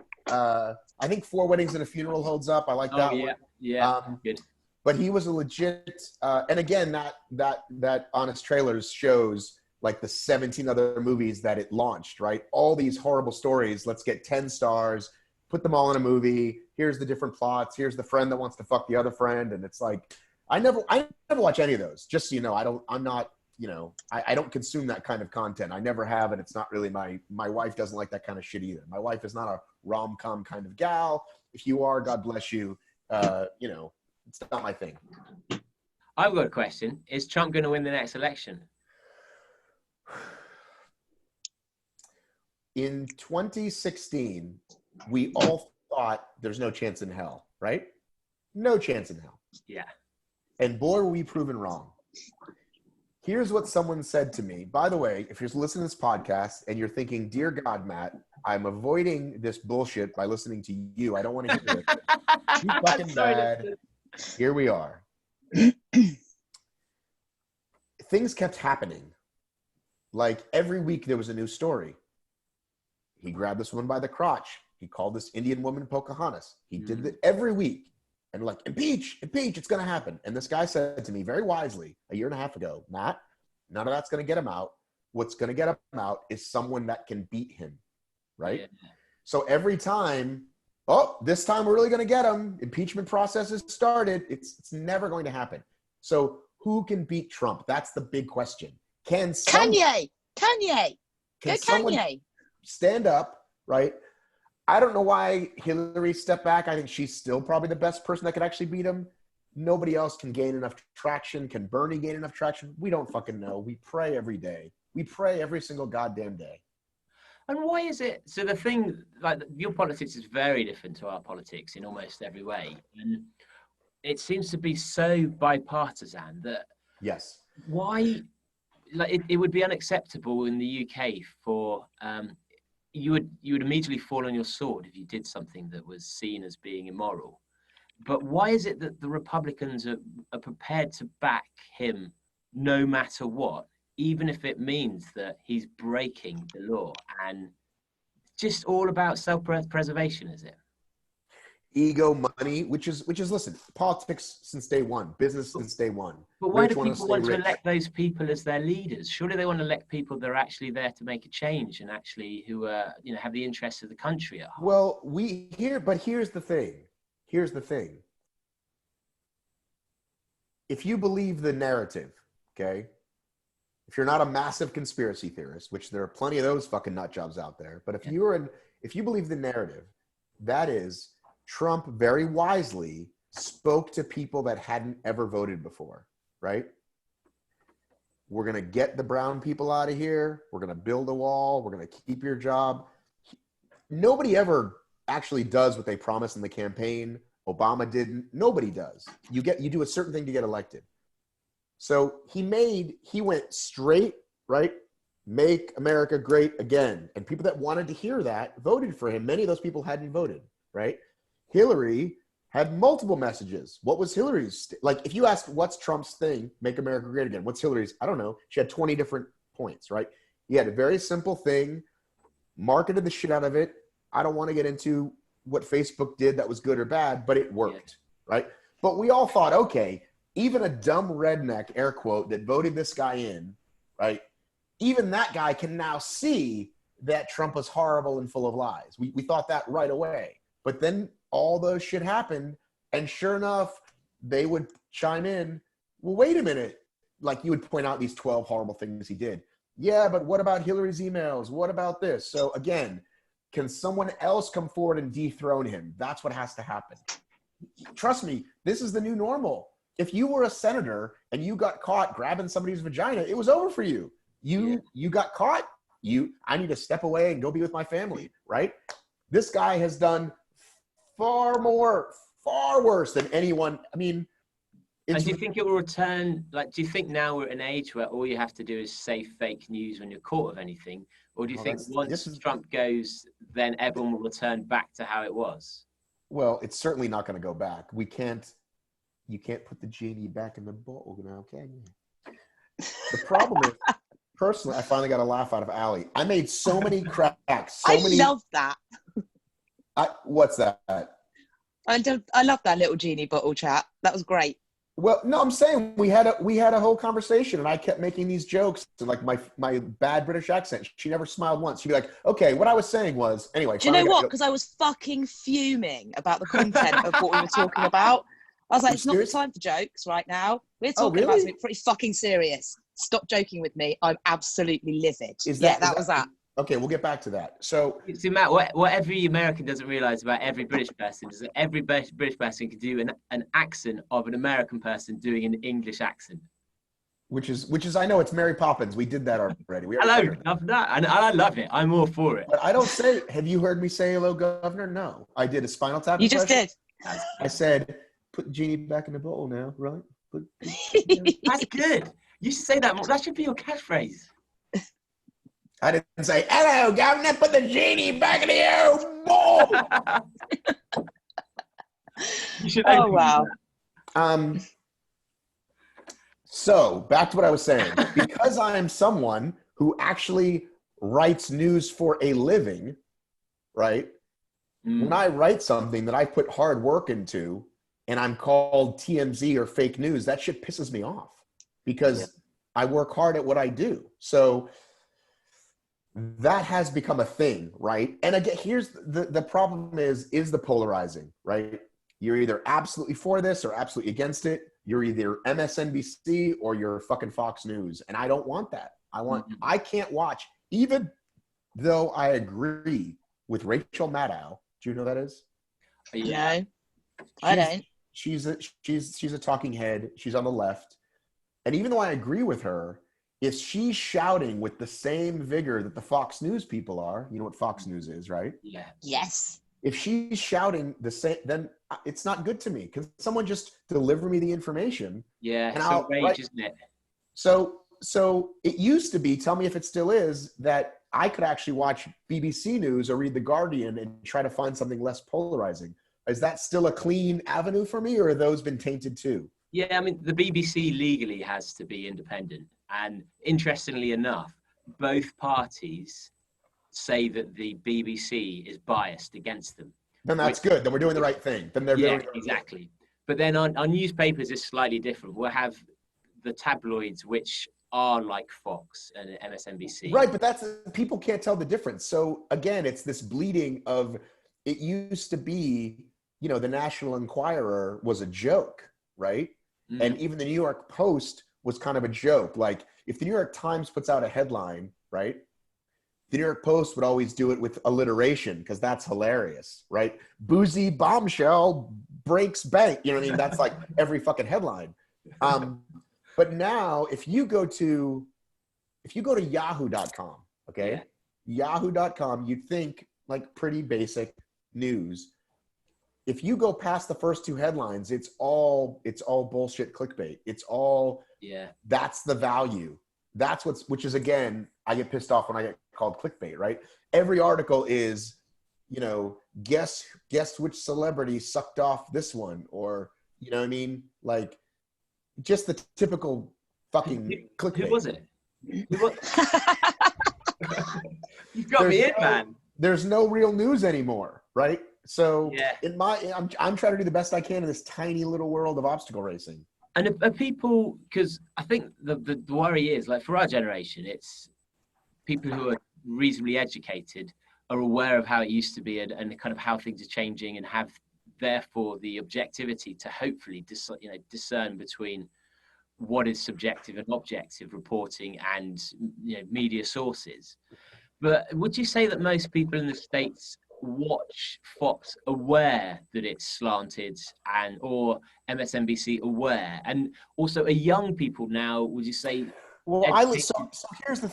I think 4 Weddings and a Funeral holds up. I like that one. Yeah, good. But he was a legit, and again, that Honest Trailers shows like the 17 other movies that it launched, right? All these horrible stories. Let's get 10 stars, put them all in a movie. Here's the different plots. Here's the friend that wants to fuck the other friend. And it's like, I never watch any of those. Just so you know, I don't consume that kind of content. I never have, and it's not really my wife doesn't like that kind of shit either. My wife is not a rom-com kind of gal. If you are, God bless you. It's not my thing. I've got a question. Is Trump going to win the next election? In 2016, we all thought there's no chance in hell, right? No chance in hell. Yeah. And boy, were we proven wrong. Here's what someone said to me. By the way, if you're listening to this podcast and you're thinking, dear God, Matt, I'm avoiding this bullshit by listening to you. I don't want to hear it. You fucking bad. Here we are. Things kept happening. Like every week there was a new story. He grabbed this woman by the crotch. He called this Indian woman Pocahontas. He did that every week. And like, impeach, it's going to happen. And this guy said to me very wisely a year and a half ago, Matt, none of that's going to get him out. What's going to get him out is someone that can beat him, right? Yeah. So every time, this time we're really going to get him. Impeachment process has started. It's never going to happen. So who can beat Trump? That's the big question. Kanye. Go Kanye. Stand up, right? I don't know why Hillary stepped back. I think she's still probably the best person that could actually beat him. Nobody else can gain enough traction. Can Bernie gain enough traction? We don't fucking know. We pray every day. We pray every single goddamn day. And why is it? So the thing, like your politics is very different to our politics in almost every way. And it seems to be so bipartisan that yes. Why, like it would be unacceptable in the UK for, you would immediately fall on your sword if you did something that was seen as being immoral. But why is it that the Republicans are prepared to back him no matter what, even if it means that he's breaking the law? And just all about self-preservation, is it? Ego, money, which is listen, politics since day one, business since day one. But why do people want to elect those people as their leaders? Surely they want to elect people that are actually there to make a change and actually who have the interests of the country at heart. Well, here's the thing. Here's the thing. If you believe the narrative, okay, if you're not a massive conspiracy theorist, which there are plenty of those fucking nut jobs out there, but if you believe the narrative, that is Trump very wisely spoke to people that hadn't ever voted before, right? We're going to get the brown people out of here. We're going to build a wall. We're going to keep your job. Nobody ever actually does what they promised in the campaign. Obama didn't. Nobody does. You do a certain thing to get elected. So he went straight, right? Make America great again. And people that wanted to hear that voted for him. Many of those people hadn't voted, right? Hillary had multiple messages. What was Hillary's? Like, if you asked what's Trump's thing, make America great again, what's Hillary's? I don't know. She had 20 different points, right? He had a very simple thing, marketed the shit out of it. I don't want to get into what Facebook did that was good or bad, but it worked, right? But we all thought, okay, even a dumb redneck, air quote, that voted this guy in, right? Even that guy can now see that Trump was horrible and full of lies. We thought that right away. But then all those shit happened, and sure enough, they would chime in, well, wait a minute. Like, you would point out these 12 horrible things he did. Yeah, but what about Hillary's emails? What about this? So again, can someone else come forward and dethrone him? That's what has to happen. Trust me, this is the new normal. if you were a senator and you got caught grabbing somebody's vagina, it was over for you. You got caught. I need to step away and go be with my family, right? This guy has done far worse than anyone. I mean, and do you think it will return? Like, do you think now we're at an age where all you have to do is say fake news when you're caught with anything, or do you think once Trump goes, then everyone will return back to how it was? Well, it's certainly not going to go back. You can't put the genie back in the bottle now, can you? The problem is, personally, I finally got a laugh out of Allie. I made so many cracks. I love that. What's that? I love that little genie bottle chat. That was great. Well, no, I'm saying we had a whole conversation, and I kept making these jokes, and like my bad British accent. She never smiled once. She'd be like, "Okay, what I was saying was anyway." Do you know what? Because I was fucking fuming about the content of what we were talking about. I was like, "It's not the time for jokes right now. We're talking about something pretty fucking serious. Stop joking with me. I'm absolutely livid." That was that. Okay, we'll get back to that. So, see, Matt, what every American doesn't realize about every British person is that every British person can do an accent of an American person doing an English accent. Which is, I know it's Mary Poppins. We did that already. Hello, Governor, and I love it. I'm all for it. But I don't say. Have you heard me say hello, Governor? No, I did a Spinal Tap. You just did. I said, "Put the genie back in the bottle now," right? That's good. You should say that more. That should be your catchphrase. I didn't say, "Hello, Governor, put the genie back in the old bottle." Oh, wow. So back to what I was saying. Because I am someone who actually writes news for a living, right? When I write something that I put hard work into and I'm called TMZ or fake news, that shit pisses me off because I work hard at what I do. So that has become a thing, right? And again, here's the problem is the polarizing, right? You're either absolutely for this or absolutely against it. You're either MSNBC or you're fucking Fox News. And I don't want that. I can't watch, even though I agree with Rachel Maddow. Do you know who that is? No, I don't. She's a talking head. She's on the left. And even though I agree with her, if she's shouting with the same vigor that the Fox News people are, you know what Fox News is, right? Yeah. Yes. If she's shouting the same, then it's not good to me because someone just deliver me the information. Yeah, it's outrageous, isn't it? So it used to be, tell me if it still is, that I could actually watch BBC News or read The Guardian and try to find something less polarizing. Is that still a clean avenue for me, or have those been tainted too? Yeah, I mean, the BBC legally has to be independent. And interestingly enough, both parties say that the BBC is biased against them. Then that's good. Then we're doing the right thing. Then they're doing exactly. Thing. But then on newspapers, it's slightly different. We'll have the tabloids, which are like Fox and MSNBC. Right, but people can't tell the difference. So again, it's this bleeding of, it used to be, the National Enquirer was a joke, right? Mm-hmm. And even the New York Post was kind of a joke. Like if the New York Times puts out a headline, right? The New York Post would always do it with alliteration because that's hilarious, right? Boozy bombshell breaks bank. You know what I mean? That's like every fucking headline. But now if you go to yahoo.com, okay? Yeah. Yahoo.com, you'd think like pretty basic news. If you go past the first two headlines, it's all bullshit clickbait. It's all, that's the value. That's which is, again, I get pissed off when I get called clickbait, right? Every article is, guess which celebrity sucked off this one, or, you know what I mean? Like, just the typical fucking clickbait. Who was it? You've got me in, man. There's no real news anymore, right? So I'm trying to do the best I can in this tiny little world of obstacle racing. And are people, because I think the worry is, like, for our generation, it's people who are reasonably educated are aware of how it used to be and kind of how things are changing, and have therefore the objectivity to hopefully discern between what is subjective and objective reporting and media sources. But would you say that most people in the States watch Fox aware that it's slanted, and or MSNBC aware? And also, are young people now, would you say? Well, so here's the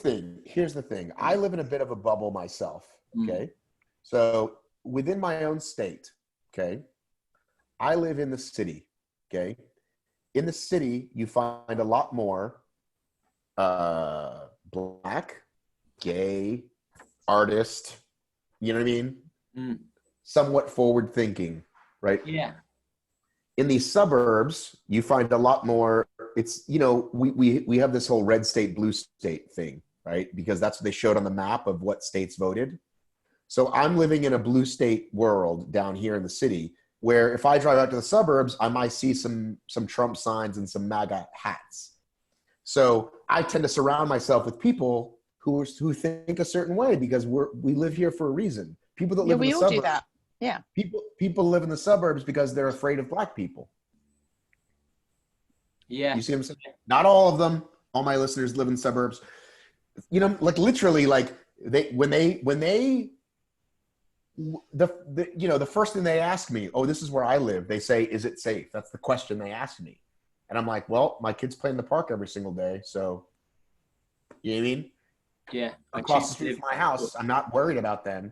thing. I live in a bit of a bubble myself. Okay. So within my own state, okay, I live in the city. Okay. In the city, you find a lot more Black, gay, artist, you know what I mean? Somewhat forward thinking, right? Yeah. In these suburbs, you find a lot more. It's, you know, we have this whole red state, blue state thing, right? Because that's what they showed on the map of what states voted. So I'm living in a blue state world down here in the city, where if I drive out to the suburbs, I might see some Trump signs and some MAGA hats. So I tend to surround myself with people who think a certain way, because we live here for a reason. People that live in the suburbs, we all do that. Yeah. People live in the suburbs because they're afraid of Black people. Yeah. You see what I'm saying? Not all of them. All my listeners live in suburbs. You know, like literally, like the first thing they ask me, oh, this is where I live. They say, is it safe? That's the question they ask me. And I'm like, well, my kids play in the park every single day. So, you know what I mean? Yeah. Across the street from my house, I'm not worried about them.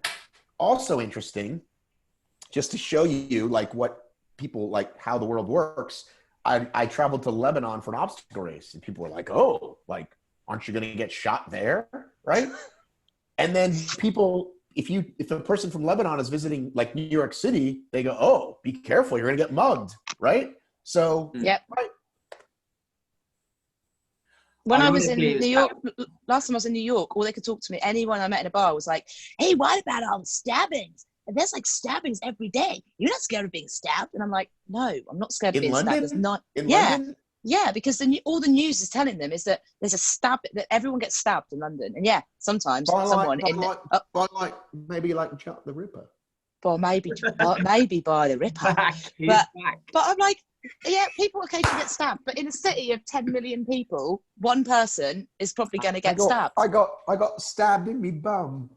Also interesting, just to show you like what people, like how the world works. I traveled to Lebanon for an obstacle race, and people were like, oh, like, aren't you going to get shot there? Right. And then people, if a person from Lebanon is visiting like New York City, they go, oh, be careful, you're going to get mugged. Right. So, yep. Right. When I was in New York, last time I was in New York, all they could talk to me, anyone I met in a bar was like, hey, what about all the stabbings? And there's like stabbings every day. You're not scared of being stabbed? And I'm like, no, I'm not scared of being stabbed. There's not. In London? Yeah, because all the news is telling them is that there's a that everyone gets stabbed in London. And yeah, sometimes maybe like Jack the Ripper. Well, maybe by the Ripper. But I'm like, yeah, people occasionally get stabbed, but in a city of 10 million people, one person is probably going to get stabbed. I got stabbed in me bum.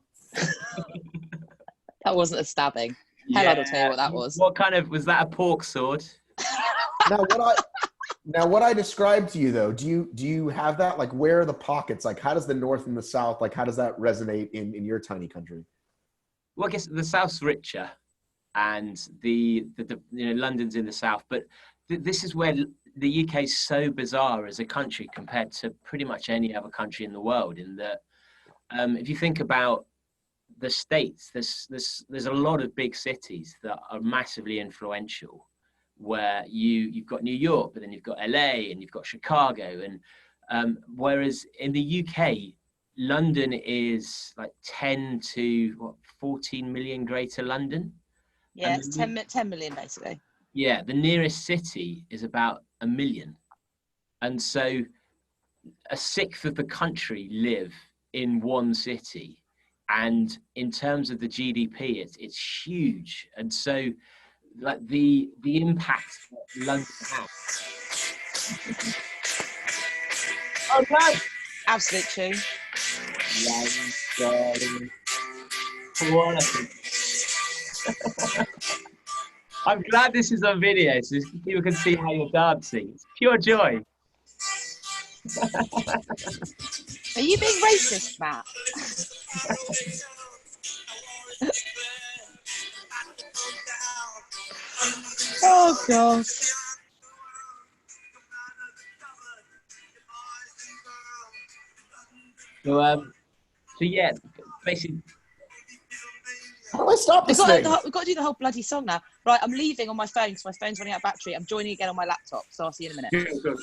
That wasn't a stabbing. Hellard will tell you what that was. What kind of, was that a pork sword? Now what I described to you though, do you have that? Like, where are the pockets? Like, how does the North and the South, like, how does that resonate in your tiny country? Well, I guess the South's richer, and the London's in the South, but this is where the UK is so bizarre as a country compared to pretty much any other country in the world. In that, if you think about the States, there's a lot of big cities that are massively influential, where you've got New York, but then you've got LA and you've got Chicago, and whereas in the UK, London is like 10 to 14 million greater London. Yeah, it's 10 million basically. Yeah, the nearest city is about 1 million. And so a sixth of the country live in one city. And in terms of the GDP, it's huge. And so like the impact that London has. Oh, no! Absolute tune. I'm glad this is on video, so people can see how you're dancing. It's pure joy. Are you being racist, Matt? Oh, God. So yeah, basically. How do I stop this thing? thing? We've got to do the whole bloody song now. Right, I'm leaving on my phone, so my phone's running out of battery. I'm joining again on my laptop, so I'll see you in a minute. Go.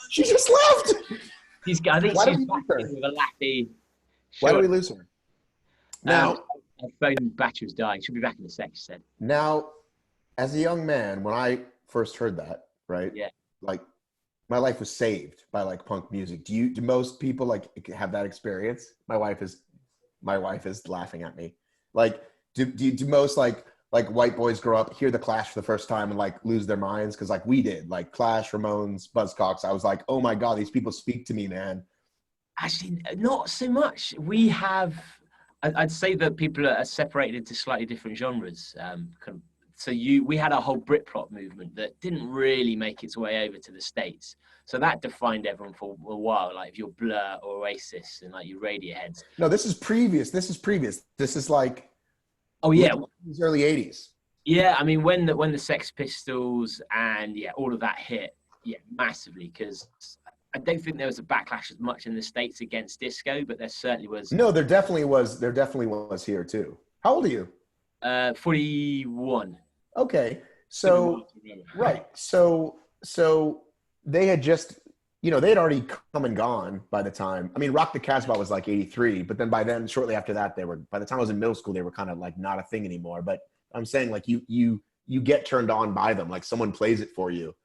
She just left! I think she's back with a lappy. Why do we lose her? Now, her phone battery was dying. She'll be back in a sec, she said. Now, as a young man, when I first heard that, right? Yeah. Like, my life was saved by like punk music. Do most people like have that experience? My wife is laughing at me. Like, do most like white boys grow up, hear the Clash for the first time and like lose their minds? Because like we did, like Clash, Ramones, Buzzcocks. I was like, oh my God, these people speak to me, man. Actually, not so much. We have, I'd say that people are separated into slightly different genres. So we had a whole Britpop movement that didn't really make its way over to the States. So that defined everyone for a while, like if you're Blur or Oasis and like your Radioheads. No, this is previous. This is like, oh yeah, early 80s. Yeah, I mean when the Sex Pistols and all of that hit, massively, because I don't think there was a backlash as much in the States against disco, but there certainly was. No, there definitely was. There definitely was here too. How old are you? 41. Okay, so right, so they had just, they had already come and gone by the time. I mean, Rock the Casbah was like 83, but then by then, shortly after that, by the time I was in middle school, they were kind of like not a thing anymore. But I'm saying like you get turned on by them, like someone plays it for you.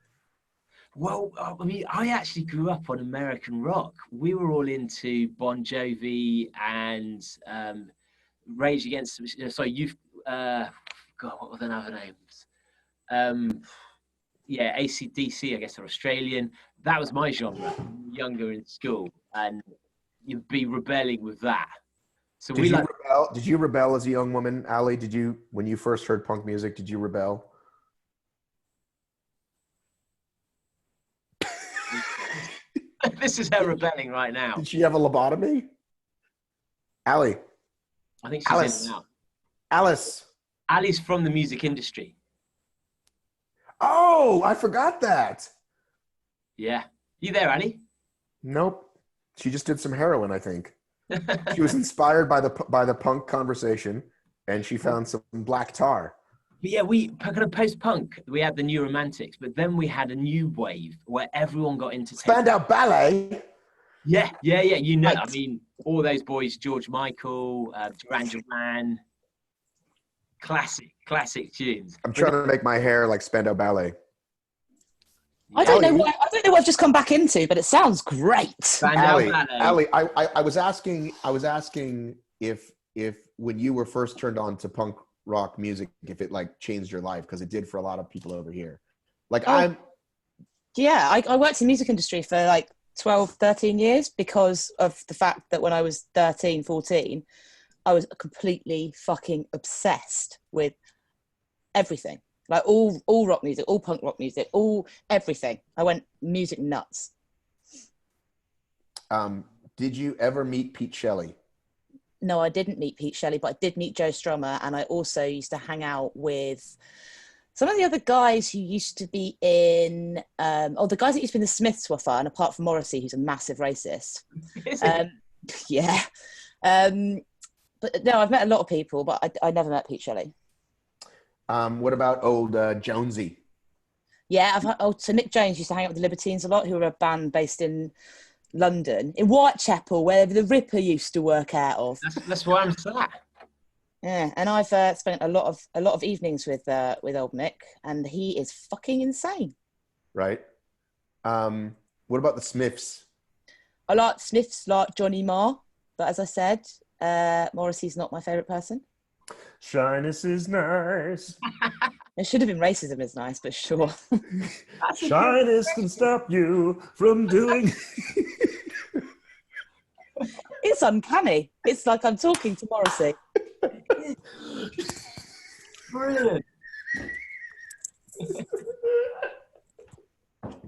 Well, I mean, I actually grew up on American rock. We were all into Bon Jovi and Rage Against. Sorry, you've God, what were the other names? AC/DC, I guess they're Australian. That was my genre. Younger in school, and you'd be rebelling with that. So Did you rebel as a young woman, Allie? When you first heard punk music, did you rebel? This is her rebelling right now. Did she have a lobotomy? Allie. I think she's in and out. Alice. Allie's from the music industry. Oh, I forgot that. Yeah. You there, Allie? Nope. She just did some heroin, I think. She was inspired by the punk conversation, and she found some black tar. Yeah, we kind of post-punk. We had the New Romantics, but then we had a new wave where everyone got into Spandau Ballet. Yeah. You know, Right. I mean, all those boys: George Michael, Duran Duran. Classic tunes. I'm trying to make my hair like Spandau Ballet. I don't know what I've just come back into, but it sounds great. Allie, I was asking if when you were first turned on to punk rock music, if it like changed your life, because it did for a lot of people over here. Like I worked in the music industry for like 12, 13 years because of the fact that when I was 13, 14, I was completely fucking obsessed with everything. Like all rock music, all punk rock music, all everything. I went music nuts. Did you ever meet Pete Shelley? No, I didn't meet Pete Shelley, but I did meet Joe Strummer, and I also used to hang out with some of the other guys who used to be in the guys that used to be in the Smiths were fun, apart from Morrissey, who's a massive racist. Yeah. But no, I've met a lot of people, but I never met Pete Shelley. What about old Jonesy? Yeah, so Nick Jones used to hang out with the Libertines a lot, who were a band based in London, in Whitechapel, where the Ripper used to work out of. That's where I'm sat. Yeah, and I've spent a lot of evenings with old Nick, and he is fucking insane. Right. What about the Smiths? I like Smiths, like Johnny Marr, but as I said, Morrissey's not my favourite person. Shyness is nice. It should have been racism is nice, but sure. Shyness can stop you from doing. It's uncanny. It's like I'm talking to Morrissey. Brilliant.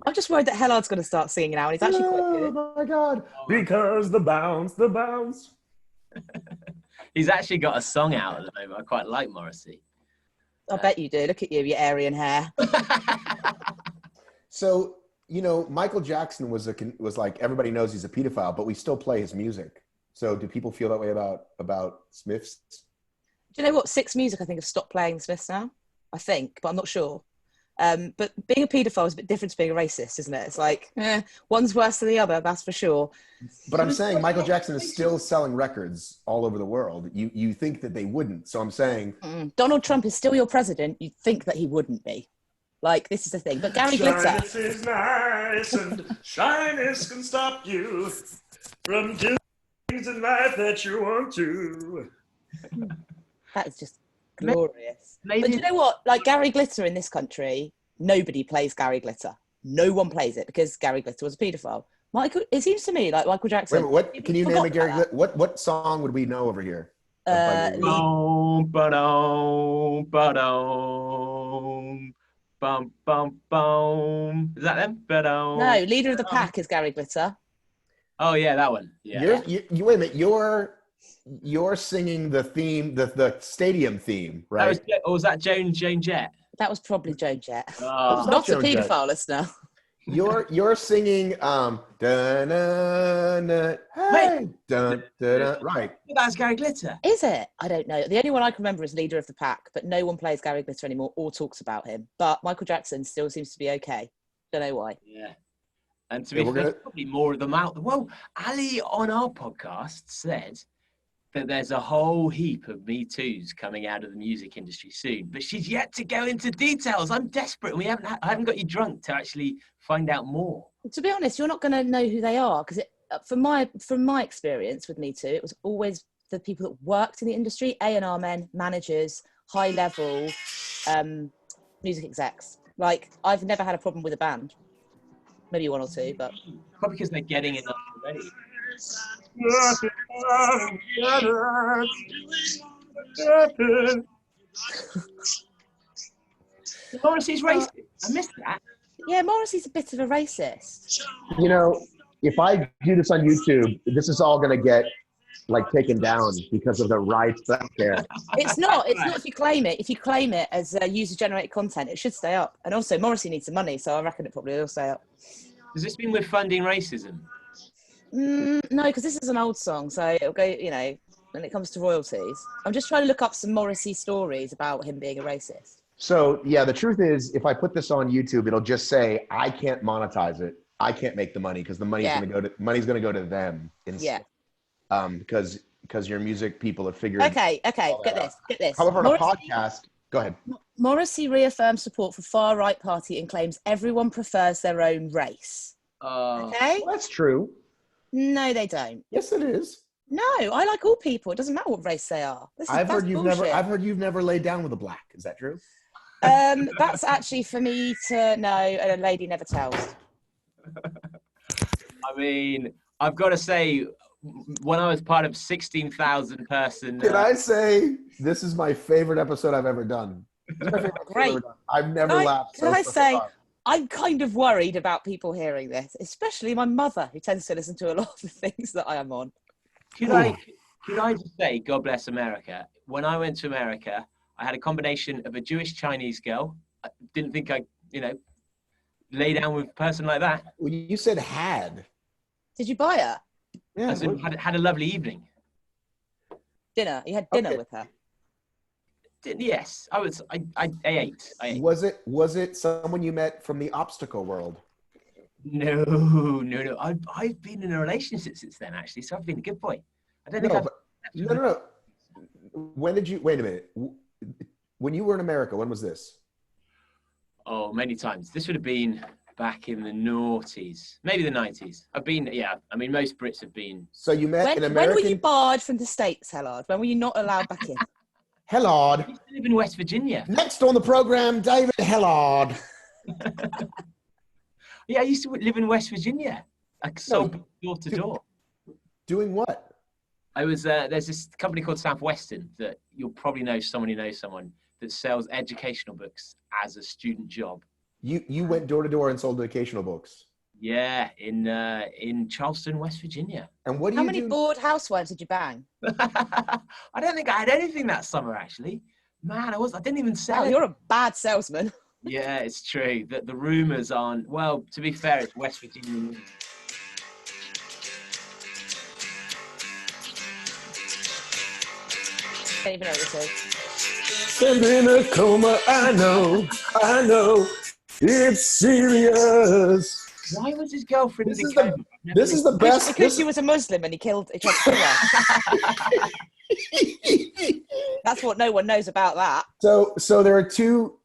I'm just worried that Hellard's going to start singing now, and he's actually quite good. Oh my God. Because the bounce. He's actually got a song out at the moment. I quite like Morrissey. I bet you do. Look at you, your Aryan hair. So, Michael Jackson was like, everybody knows he's a pedophile, but we still play his music. So do people feel that way about Smiths? Do you know what? Six Music, I think, have stopped playing the Smiths now. I think, but I'm not sure. But being a paedophile is a bit different to being a racist, isn't it? It's like, one's worse than the other, that's for sure. But I'm saying Michael Jackson is still selling records all over the world. You think that they wouldn't. So I'm saying... Donald Trump is still your president. You'd think that he wouldn't be. Like, this is the thing. But Gary Glitter... Shyness is nice, and shyness can stop you from doing things in life that you want to. That is just glorious. Maybe. But do you know what? Like, Gary Glitter in this country, nobody plays Gary Glitter. No one plays it because Gary Glitter was a paedophile. Michael, it seems to me like Michael Jackson. Wait, what? Can you name a Gary Glitter? What song would we know over here? Boom, ba-dum, ba-dum, bum, bum, bum. Is that them? Ba-dum. No, Leader of the Pack is Gary Glitter. Oh yeah, that one. Yeah. You wait a minute. You're singing the theme, the stadium theme, right? Was that Joan Jett? That was probably Joan Jett. Oh. Not a Joan Jett. paedophile listener. You're singing dun, dun, dun, hey, dun, dun, dun, right. That's Gary Glitter. Is it? I don't know. The only one I can remember is Leader of the Pack, but no one plays Gary Glitter anymore or talks about him. But Michael Jackson still seems to be okay. Don't know why. Yeah. And to be fair, probably more of them out. Well, Allie on our podcast said that there's a whole heap of Me Too's coming out of the music industry soon, but she's yet to go into details. I'm desperate. I haven't got you drunk to actually find out more. To be honest, you're not going to know who they are because from my experience with Me Too, it was always the people that worked in the industry, A&R men, managers, high level music execs. Like, I've never had a problem with a band. Maybe one or two, but probably because they're getting enough already. Morrissey's racist. I missed that. Yeah, Morrissey's a bit of a racist. You know, if I do this on YouTube, this is all going to get like taken down because of the rights out there. It's not if you claim it. If you claim it as user-generated content, it should stay up. And also, Morrissey needs some money, so I reckon it probably will stay up. Does this mean we're funding racism? No, because this is an old song, so it'll go, you know, when it comes to royalties. I'm just trying to look up some Morrissey stories about him being a racist. So, yeah, the truth is, if I put this on YouTube, it'll just say, I can't monetize it. I can't make the money because the money's going to go to them instead. Yeah. Because your music people have figured. Okay. Get this. However, on a podcast, go ahead. Morrissey reaffirms support for far-right party and claims everyone prefers their own race. Okay? Well, that's true. No, they don't. Yes, it is. No, I like all people. It doesn't matter what race they are. I've heard you've never laid down with a black. Is that true? That's actually for me to know, and a lady never tells. I mean, I've got to say, when I was part of 16,000 person... Can I say, this is my favorite episode I've ever done. Great. I've never laughed so hard. I'm kind of worried about people hearing this, especially my mother, who tends to listen to a lot of the things that I am on. Could I just say, God bless America? When I went to America, I had a combination of a Jewish Chinese girl. I didn't think I, lay down with a person like that. Well, you said had. Did you buy her? Yeah. Had a lovely evening. Dinner. You had dinner with her. Yes, I ate. Was it someone you met from the obstacle world? No. I've been in a relationship since then, actually, so I've been a good boy. I don't think No. When did you, wait a minute. When you were in America, when was this? Oh, many times. This would have been back in the noughties, maybe the 90s. Most Brits have been. So you met an American. When were you barred from the States, Hellard? When were you not allowed back in? Hellard. I used to live in West Virginia. Next on the program, David Hellard. Yeah, I used to live in West Virginia. I sold door to door. Doing what? I was there's this company called Southwestern that you'll probably know someone who knows someone that sells educational books as a student job. You went door to door and sold educational books. Yeah, in Charleston, West Virginia. And what do How you many bored housewives did you bang? I don't think I had anything that summer, actually. Man, I didn't even sell it. You're a bad salesman. Yeah, it's true. The rumours aren't... Well, to be fair, it's West Virginia. I don't even know what this is. Send in a coma, I know, it's serious. Why was his girlfriend This is the best. Because she was a Muslim and he tried to kill her. That's what no one knows about that. So there are two,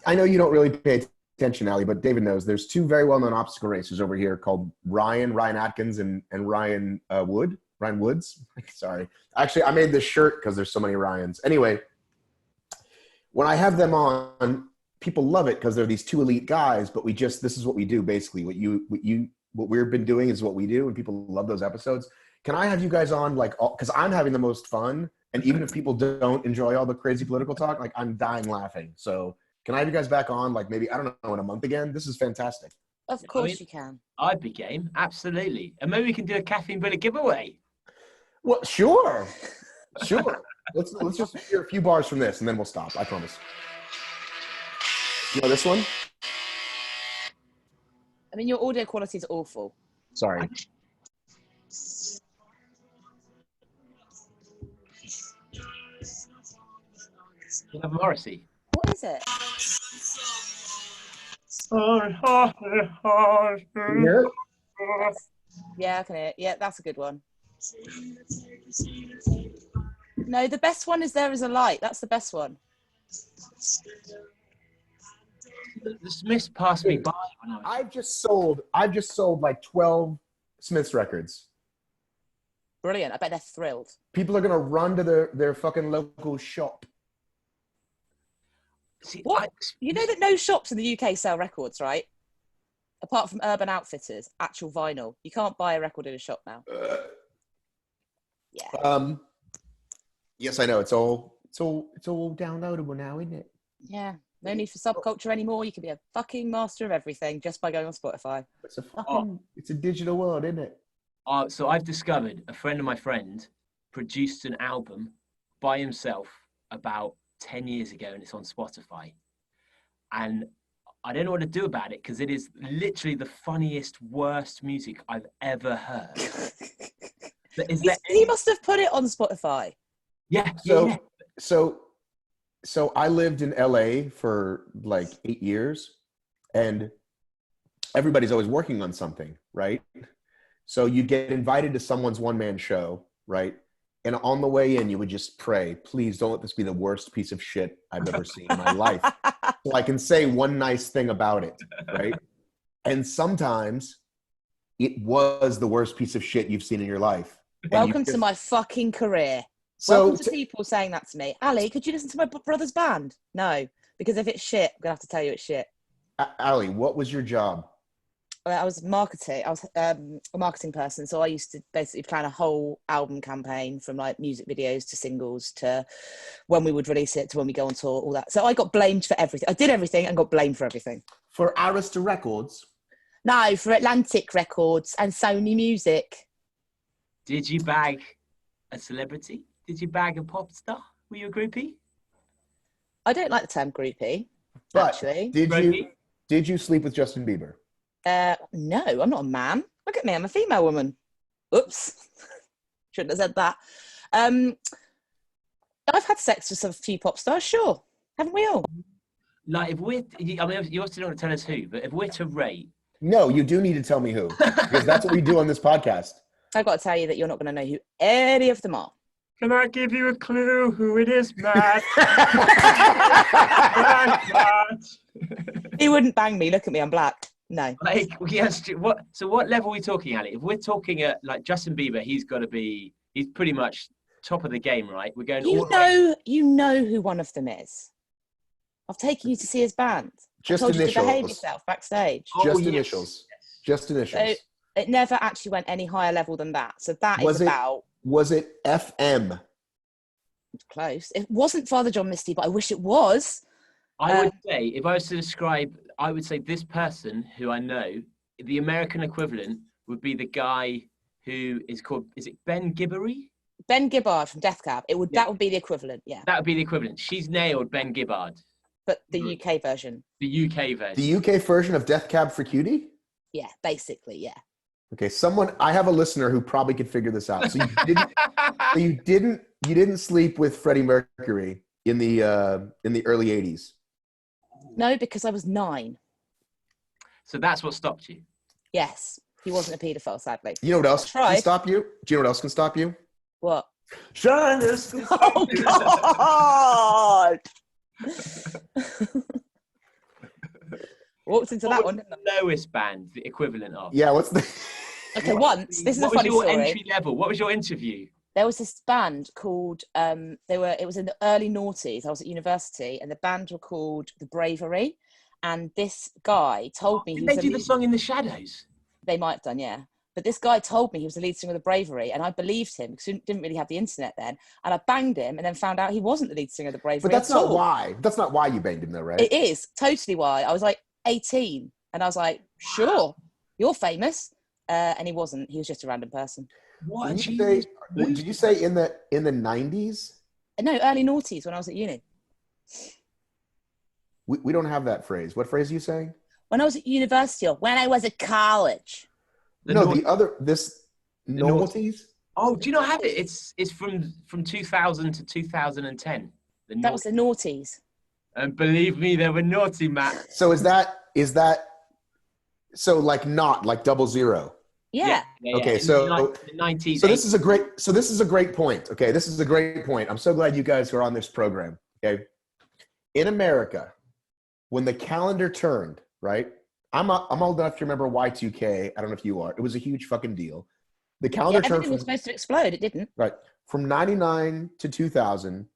I know you don't really pay attention, Allie, but David knows. There's two very well-known obstacle racers over here called Ryan Atkins and Ryan Woods. Sorry. Actually, I made this shirt because there's so many Ryans. Anyway, when I have them on, people love it because they're these two elite guys, but this is what we do basically. what we've been doing is what we do, and people love those episodes. Can I have you guys on, like, because I'm having the most fun, and even if people don't enjoy all the crazy political talk, like, I'm dying laughing. So can I have you guys back on, like, maybe, I don't know, in a month again? This is fantastic. Of course you can. I'd be game, absolutely. And maybe we can do a caffeine bullet giveaway. Well, sure. Let's just hear a few bars from this, and then we'll stop. I promise. You know this one? I mean, your audio quality is awful. Sorry. You have Morrissey. What is it? Yeah, I can hear it. Yeah, that's a good one. No, the best one is There Is a Light. That's the best one. The Smiths passed me by when I was... I've just sold like 12 Smiths records. Brilliant. I bet they're thrilled. People are gonna run to their fucking local shop. See, What? You know that no shops in the UK sell records, right? Apart from Urban Outfitters, actual vinyl. You can't buy a record in a shop now. Yeah. Yes, I know. It's all downloadable now, isn't it? Yeah. No need for subculture anymore. You can be a fucking master of everything just by going on Spotify. It's a digital world, isn't it? So I've discovered a friend of my friend produced an album by himself about 10 years ago, and it's on Spotify. And I don't know what to do about it because it is literally the funniest, worst music I've ever heard. He must have put it on Spotify. Yeah. So I lived in LA for like 8 years, and everybody's always working on something, right? So you'd get invited to someone's one-man show, right? And on the way in, you would just pray, please don't let this be the worst piece of shit I've ever seen in my life. So I can say one nice thing about it, right? And sometimes it was the worst piece of shit you've seen in your life. Welcome to my fucking career. Welcome to people saying that to me. Ali, could you listen to my brother's band? No, because if it's shit, I'm going to have to tell you it's shit. Ali, what was your job? I was marketing. I was a marketing person, so I used to basically plan a whole album campaign from like music videos to singles to when we would release it to when we go on tour, all that. So I got blamed for everything. I did everything and got blamed for everything. For Arista Records? No, for Atlantic Records and Sony Music. Did you bag a celebrity? Did you bag a pop star? Were you a groupie? I don't like the term groupie, but actually. Did you sleep with Justin Bieber? No, I'm not a man. Look at me, I'm a female woman. Oops. Shouldn't have said that. I've had sex with a few pop stars, sure. Haven't we all? Like, if we're... I mean, you also don't want to tell us who, but if we're to rate... No, you do need to tell me who. Because that's what we do on this podcast. I've got to tell you that you're not going to know who any of them are. Can I give you a clue who it is, Matt? He wouldn't bang me. Look at me, I'm black. No. Like, yes. What level are we talking, Ali? If we're talking at like Justin Bieber, he's pretty much top of the game, right? We're going. You know who one of them is. I've taken you to see his band. Just I told initials. You to behave yourself backstage. Initials. Just initials. So it never actually went any higher level than that. So that is about. Was it FM? Close. It wasn't Father John Misty, but I wish it was. I would say, if I was to describe, I would say this person who I know, the American equivalent would be the guy who is called, is it Ben Gibbard? Ben Gibbard from Death Cab. That would be the equivalent, yeah. That would be the equivalent. She's nailed Ben Gibbard. But the UK version. The UK version. The UK version of Death Cab for Cutie? Yeah, basically, yeah. Okay, I have a listener who probably could figure this out. So you didn't sleep with Freddie Mercury in the early 80s. No, because I was 9. So that's what stopped you. Yes, he wasn't a paedophile, sadly. You know what else can stop you? Do you know what else can stop you? What? Shyness. Oh God! Walked into that one. The lowest band, the equivalent of. Yeah, what's the? Okay, once this is a funny story. What was your entry level? What was your interview? There was this band called it was in the early noughties. I was at university, and the band were called The Bravery. And this guy told me Did they do the song In the Shadows? They might have done, yeah. But this guy told me he was the lead singer of the Bravery, and I believed him because he didn't really have the internet then. And I banged him, and then found out he wasn't the lead singer of the Bravery. But that's not why. That's not why you banged him, though, right? It is totally why. I was like 18, and I was like, "Sure, you're famous," and he wasn't. He was just a random person. What? Did you say in the 90s? No, early noughties when I was at uni. We don't have that phrase. What phrase are you saying? When I was at university or when I was at college. This noughties? Oh, do you not have it? It's from 2000 to 2010. That was the noughties. And believe me, they were naughty, Matt. So is that so like 00? Yeah. Okay, so the 90s. So this is a great point. Okay, this is a great point. I'm so glad you guys are on this program. Okay, in America, when the calendar turned, right? I'm old enough to remember Y2K. I don't know if you are. It was a huge fucking deal. The calendar turned. Everything was supposed to explode. It didn't. Right. From 99 to 2000,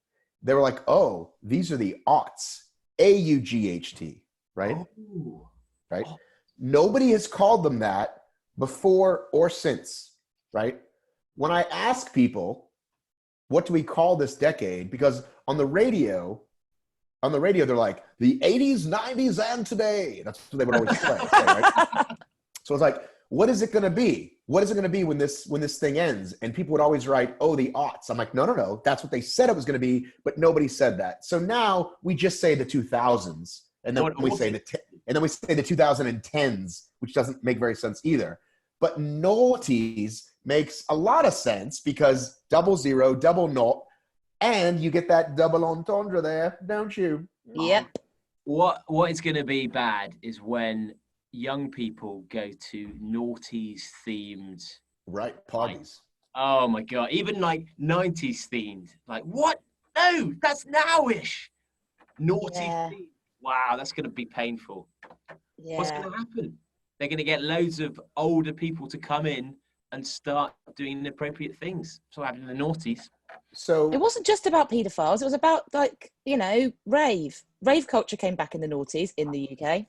they were like, oh, these are the aughts. AUGHT. Right? Oh. Right? Oh. Nobody has called them that before or since. Right? When I ask people, what do we call this decade? Because on the radio, they're like, the 80s, 90s, and today. That's what they would always say, right? So it's like, what is it going to be? What is it going to be when this thing ends? And people would always write, oh, the aughts. I'm like, no. That's what they said it was going to be, but nobody said that. So now we just say the 2000s, and then we say the 2010s, which doesn't make very sense either. But noughties makes a lot of sense because 00, double naught. And you get that double entendre there, don't you? Yep. What is going to be bad is when young people go to noughties themed parties. Oh my god! Even like 90s themed. Like what? No, that's nowish. Naughty themed. Wow, that's going to be painful. Yeah. What's going to happen? They're going to get loads of older people to come in and start doing inappropriate things. So happened in the noughties. So it wasn't just about paedophiles. It was about rave. Rave culture came back in the noughties in the UK. Yeah,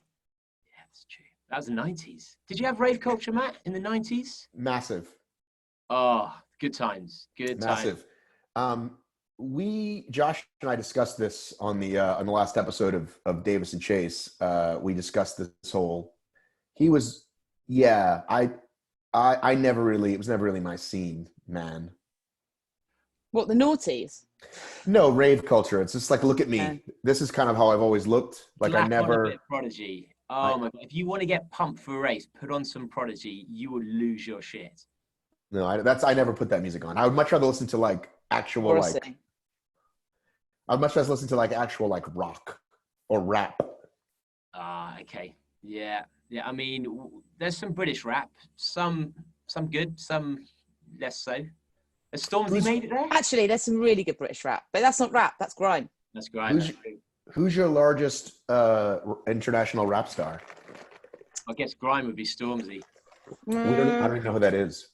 that's true. That was the 90s. Did you have rave culture, Matt, in the 90s? Massive. Oh, good times. Massive. Josh and I discussed this on the last episode of Davis and Chase. We discussed this whole. He was, I never really. It was never really my scene, man. What, the noughties? No, rave culture. It's just like, look at me. Yeah. This is kind of how I've always looked. Like I never. Prodigy. Oh my god! If you want to get pumped for a race, put on some Prodigy. You will lose your shit. No, I never put that music on. I would much rather listen to like actual like. I'd much rather listen to like actual like rock or rap. Okay. Yeah. I mean, there's some British rap. Some good. Some less so. Has Stormzy made it there? Actually, there's some really good British rap, but that's not rap. That's grime. That's grime. Who's your largest international rap star? I guess grime would be Stormzy. I don't even know who that is.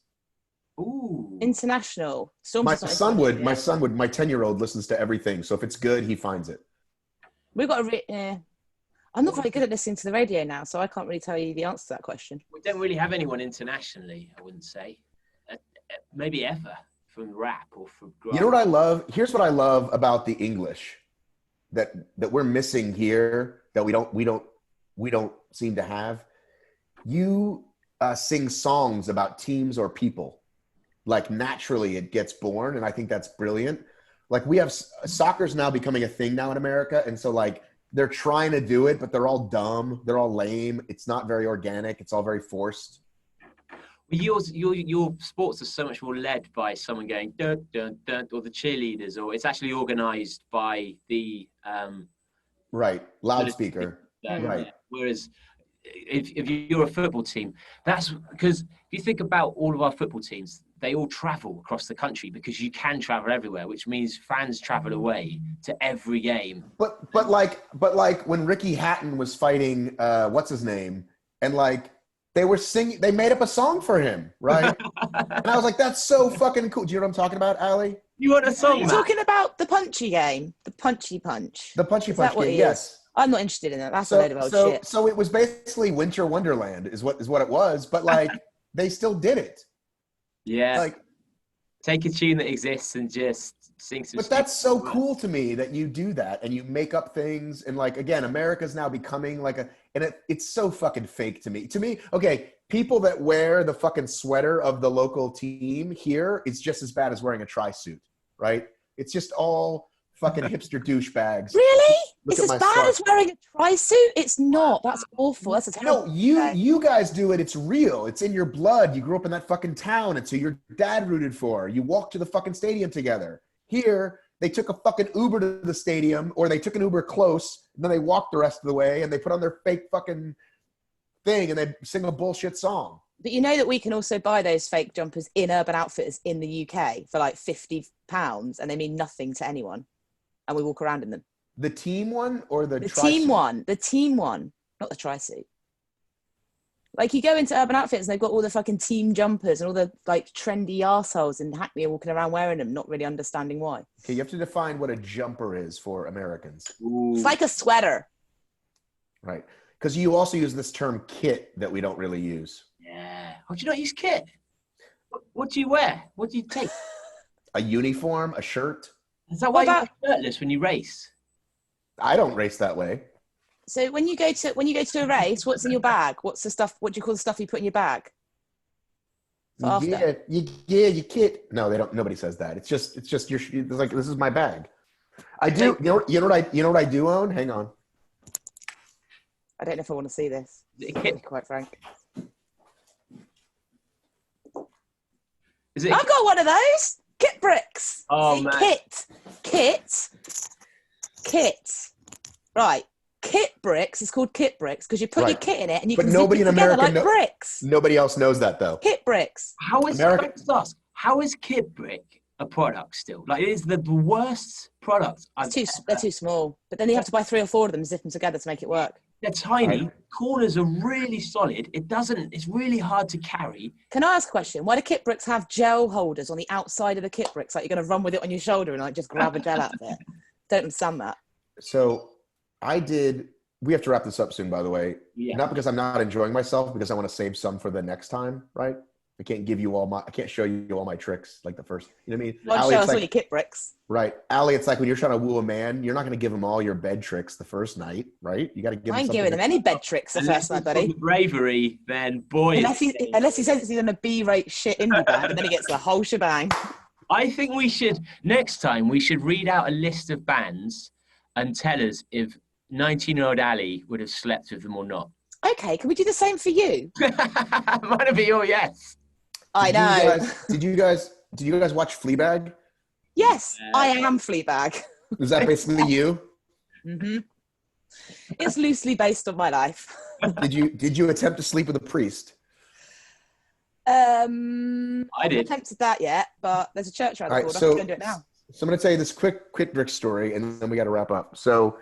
Ooh. International. My son would. My 10-year-old listens to everything. So if it's good, he finds it. We've got I'm not very good at listening to the radio now, so I can't really tell you the answer to that question. We don't really have anyone internationally, I wouldn't say. Maybe ever. From rap or from grime. You know what I love? Here's what I love about the English that we're missing here that we don't seem to have. You sing songs about teams or people. Like naturally it gets born, and I think that's brilliant. Like we have soccer's now becoming a thing now in America, and so like they're trying to do it, but they're all dumb, they're all lame. It's not very organic. It's all very forced. Your sports are so much more led by someone going dun dun dun, or the cheerleaders, or it's actually organised by the loudspeaker. Right. Yeah. Whereas if you're a football team, that's because if you think about all of our football teams, they all travel across the country because you can travel everywhere, which means fans travel away to every game. But like when Ricky Hatton was fighting what's his name, and like. They were singing. They made up a song for him, right? And I was like, "That's so fucking cool." Do you know what I'm talking about, Allie? You want a song? You're talking about the punchy game, the punchy punch. The punchy punch game. Yes. I'm not interested in that. That's a load of old shit. So it was basically Winter Wonderland is what it was, but like they still did it. Yeah. Like, take a tune that exists and just sing some. But that's so cool to me that you do that and you make up things. And like, again, America's now becoming like it's so fucking fake to me. To me, okay, people that wear the fucking sweater of the local team here, it's just as bad as wearing a tri-suit, right? It's just all fucking hipster douchebags. Really? It's as bad as wearing a tri-suit? It's not. That's awful. That's a terrible. No, you guys do it. It's real. It's in your blood. You grew up in that fucking town. It's who your dad rooted for. You walked to the fucking stadium together. Here, they took a fucking Uber to the stadium, or they took an Uber close, and then they walked the rest of the way, and they put on their fake fucking thing, and they sing a bullshit song. But you know that we can also buy those fake jumpers in Urban Outfitters in the UK for like £50, and they mean nothing to anyone. And we walk around in them. The team one or the team one? The team one, not the tri-suit. Like you go into Urban Outfitters and they've got all the fucking team jumpers and all the like trendy arseholes in Hackney are walking around wearing them, not really understanding why. Okay, you have to define what a jumper is for Americans. Ooh. It's like a sweater. Right. Because you also use this term kit that we don't really use. Yeah. Oh, do you not use kit? What do you wear? What do you take? A uniform, a shirt. Is that why you're shirtless when you race? I don't race that way. So when you go to a race, what's in your bag? What's the stuff? What do you call the stuff you put in your bag? For after? You kit. No, they don't. Nobody says that. It's just your. It's like, this is my bag. I do. You know what I do own? Hang on. I don't know if I want to see this. To be quite frank. Is it? I've got one of those. Kit bricks. Oh, see, man. Kit. Right. Kit bricks is called kit bricks because you put your kit in it and you can nobody zip it in together America like bricks. Nobody else knows that though. Kit bricks. How is kit brick a product still? Like, it is the worst product. They're too small. But then you have to buy 3 or 4 of them, zip them together to make it work. They're tiny. Corners are really solid. It's really hard to carry. Can I ask a question? Why do kit bricks have gel holders on the outside of the kit bricks? Like you're going to run with it on your shoulder and like just grab a gel out of it. Don't understand that. So we have to wrap this up soon, by the way. Yeah. Not because I'm not enjoying myself, because I want to save some for the next time, right? I can't show you all my tricks like the first, you know what I mean? Well, show us all your kit bricks. Right. Allie, it's like when you're trying to woo a man, you're not going to give him all your bed tricks the first night, right? You got to give him I ain't giving him any bed tricks the first night, buddy. Bravery, then boy. Unless he says he's on a B-rate shit indie band, and then he gets the whole shebang. I think next time we should read out a list of bands and tell us if 19-year-old Allie would have slept with them or not. Okay, can we do the same for you? Might be your yes. I know. Did you guys watch Fleabag? Yes, I am Fleabag. Is that basically you? Mm-hmm. It's loosely based on my life. Did you attempt to sleep with a priest? I did. haven't attempted that yet, but there's a church around the corner. So, I'm going to do it now. So I'm going to tell you this quick brick story, and then we got to wrap up. So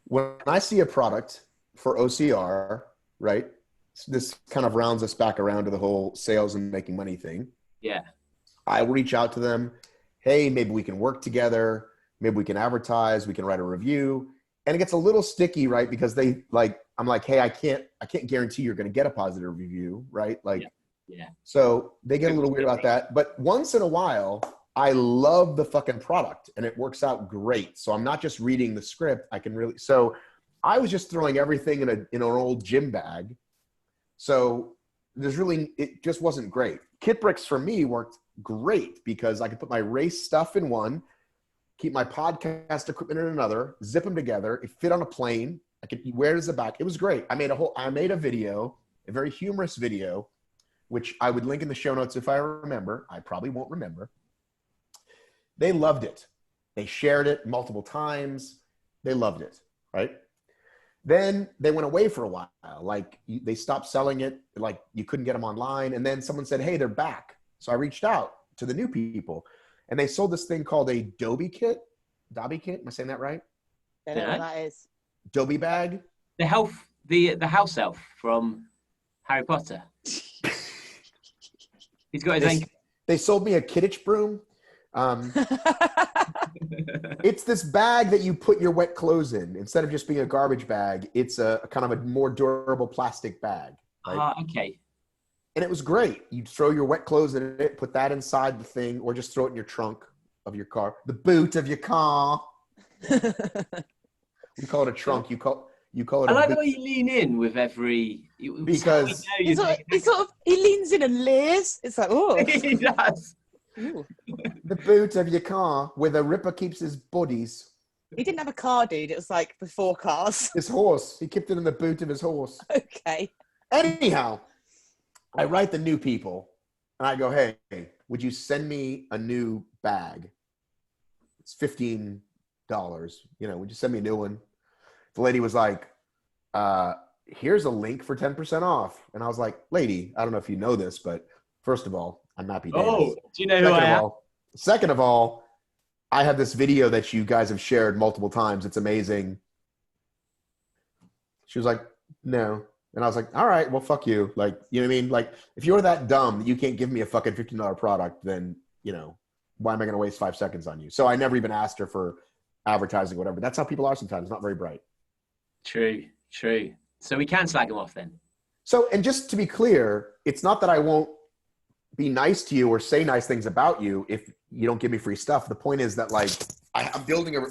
when I see a product for OCR, right? This kind of rounds us back around to the whole sales and making money thing. Yeah. I reach out to them. Hey, maybe we can work together. Maybe we can advertise. We can write a review. And it gets a little sticky, right? Because I'm like, hey, I can't guarantee you're going to get a positive review, right? Like, yeah. So they get a little weird about that. But once in a while, I love the fucking product and it works out great. So I'm not just reading the script. So I was just throwing everything in an old gym bag. So it just wasn't great. Kit bricks for me worked great because I could put my race stuff in one, keep my podcast equipment in another, zip them together. It fit on a plane. I could wear it as a back. It was great. I made a video, a very humorous video, which I would link in the show notes if I remember. I probably won't remember. They loved it. They shared it multiple times. They loved it, right? Then they went away for a while. Like they stopped selling it. Like you couldn't get them online. And then someone said, hey, they're back. So I reached out to the new people and they sold this thing called a Dobby kit. Dobby kit. Am I saying that right? I don't know what that is. Dobby bag. The house elf from Harry Potter. He's got his own. They sold me a Kidditch broom. It's this bag that you put your wet clothes in. Instead of just being a garbage bag, it's a kind of a more durable plastic bag. Right? Okay. And it was great. You'd throw your wet clothes in it, put that inside the thing, or just throw it in your trunk of your car, the boot of your car. We call it a trunk. You call it I a like boot. the way you lean in with every. Because he leans in and leers. It's like, oh. He does. Ooh. the boot of your car where the ripper keeps his buddies. He didn't have a car, dude. It was like before cars. His horse. He kept it in the boot of his horse. Okay. Anyhow, I write the new people and I go, hey, would you send me a new bag? It's $15. Would you send me a new one? The lady was like, here's a link for 10% off. And I was like, lady, I don't know if you know this, but first of all, I'm Happy Davis. Oh, do you know who I am? Second of all, I have this video that you guys have shared multiple times. It's amazing. She was like, no. And I was like, all right, well, fuck you. Like, you know what I mean? Like, if you're that dumb that you can't give me a fucking $15 product, then, why am I going to waste 5 seconds on you? So I never even asked her for advertising or whatever. That's how people are sometimes. Not very bright. True. So we can slag them off then. So, and just to be clear, it's not that I won't be nice to you or say nice things about you if you don't give me free stuff. The point is that, like, I'm building a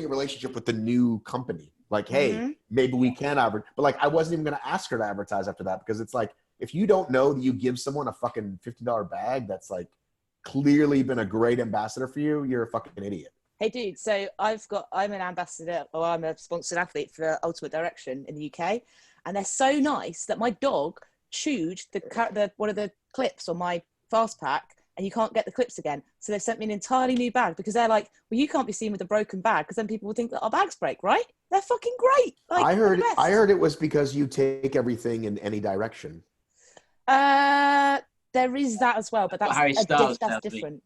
relationship with the new company. Like, hey, maybe we can advertise. But, like, I wasn't even going to ask her to advertise after that, because it's like, if you don't know that you give someone a fucking $15 bag that's, like, clearly been a great ambassador for you, you're a fucking idiot. Hey, dude, so I'm an ambassador, or I'm a sponsored athlete for Ultimate Direction in the UK, and they're so nice that my dog chewed one of the clips on my fast pack, and you can't get the clips again. So they sent me an entirely new bag, because they're like, well, you can't be seen with a broken bag, because then people will think that our bags break, right? They're fucking great. Like, I heard it was because you take everything in any direction. There is that as well, but that's different.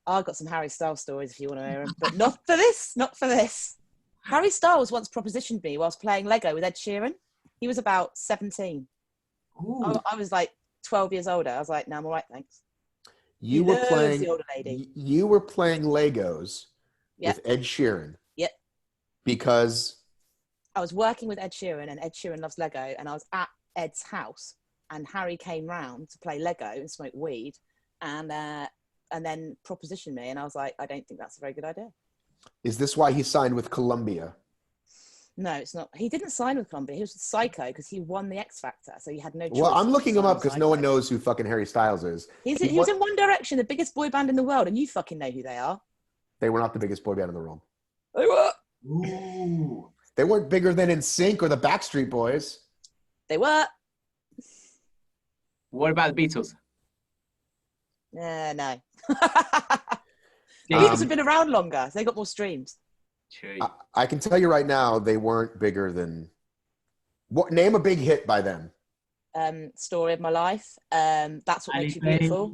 I've got some Harry Styles stories if you want to hear them, but not for this. Harry Styles once propositioned me whilst playing Lego with Ed Sheeran. He was about 17. I was like 12 years older. I was like, no, I'm all right, thanks. You were playing the older lady. You were playing Legos with Ed Sheeran. Yep. Because I was working with Ed Sheeran, and Ed Sheeran loves Lego, and I was at Ed's house, and Harry came round to play Lego and smoke weed, and then propositioned me, and I was like, I don't think that's a very good idea. Is this why he signed with Columbia? No, it's not. He didn't sign with Columbia. He was with Psycho, because he won the X Factor, so he had no choice. Well, I'm looking him up because no one knows who fucking Harry Styles is. He was in One Direction, the biggest boy band in the world, and you fucking know who they are. They were not the biggest boy band in the world. They were. Ooh. They weren't bigger than NSYNC or the Backstreet Boys. They were. What about the Beatles? No. The Beatles have been around longer. So they got more streams. True. I can tell you right now, they weren't bigger than. Name a big hit by them. Story of My Life. That's What Makes You Beautiful.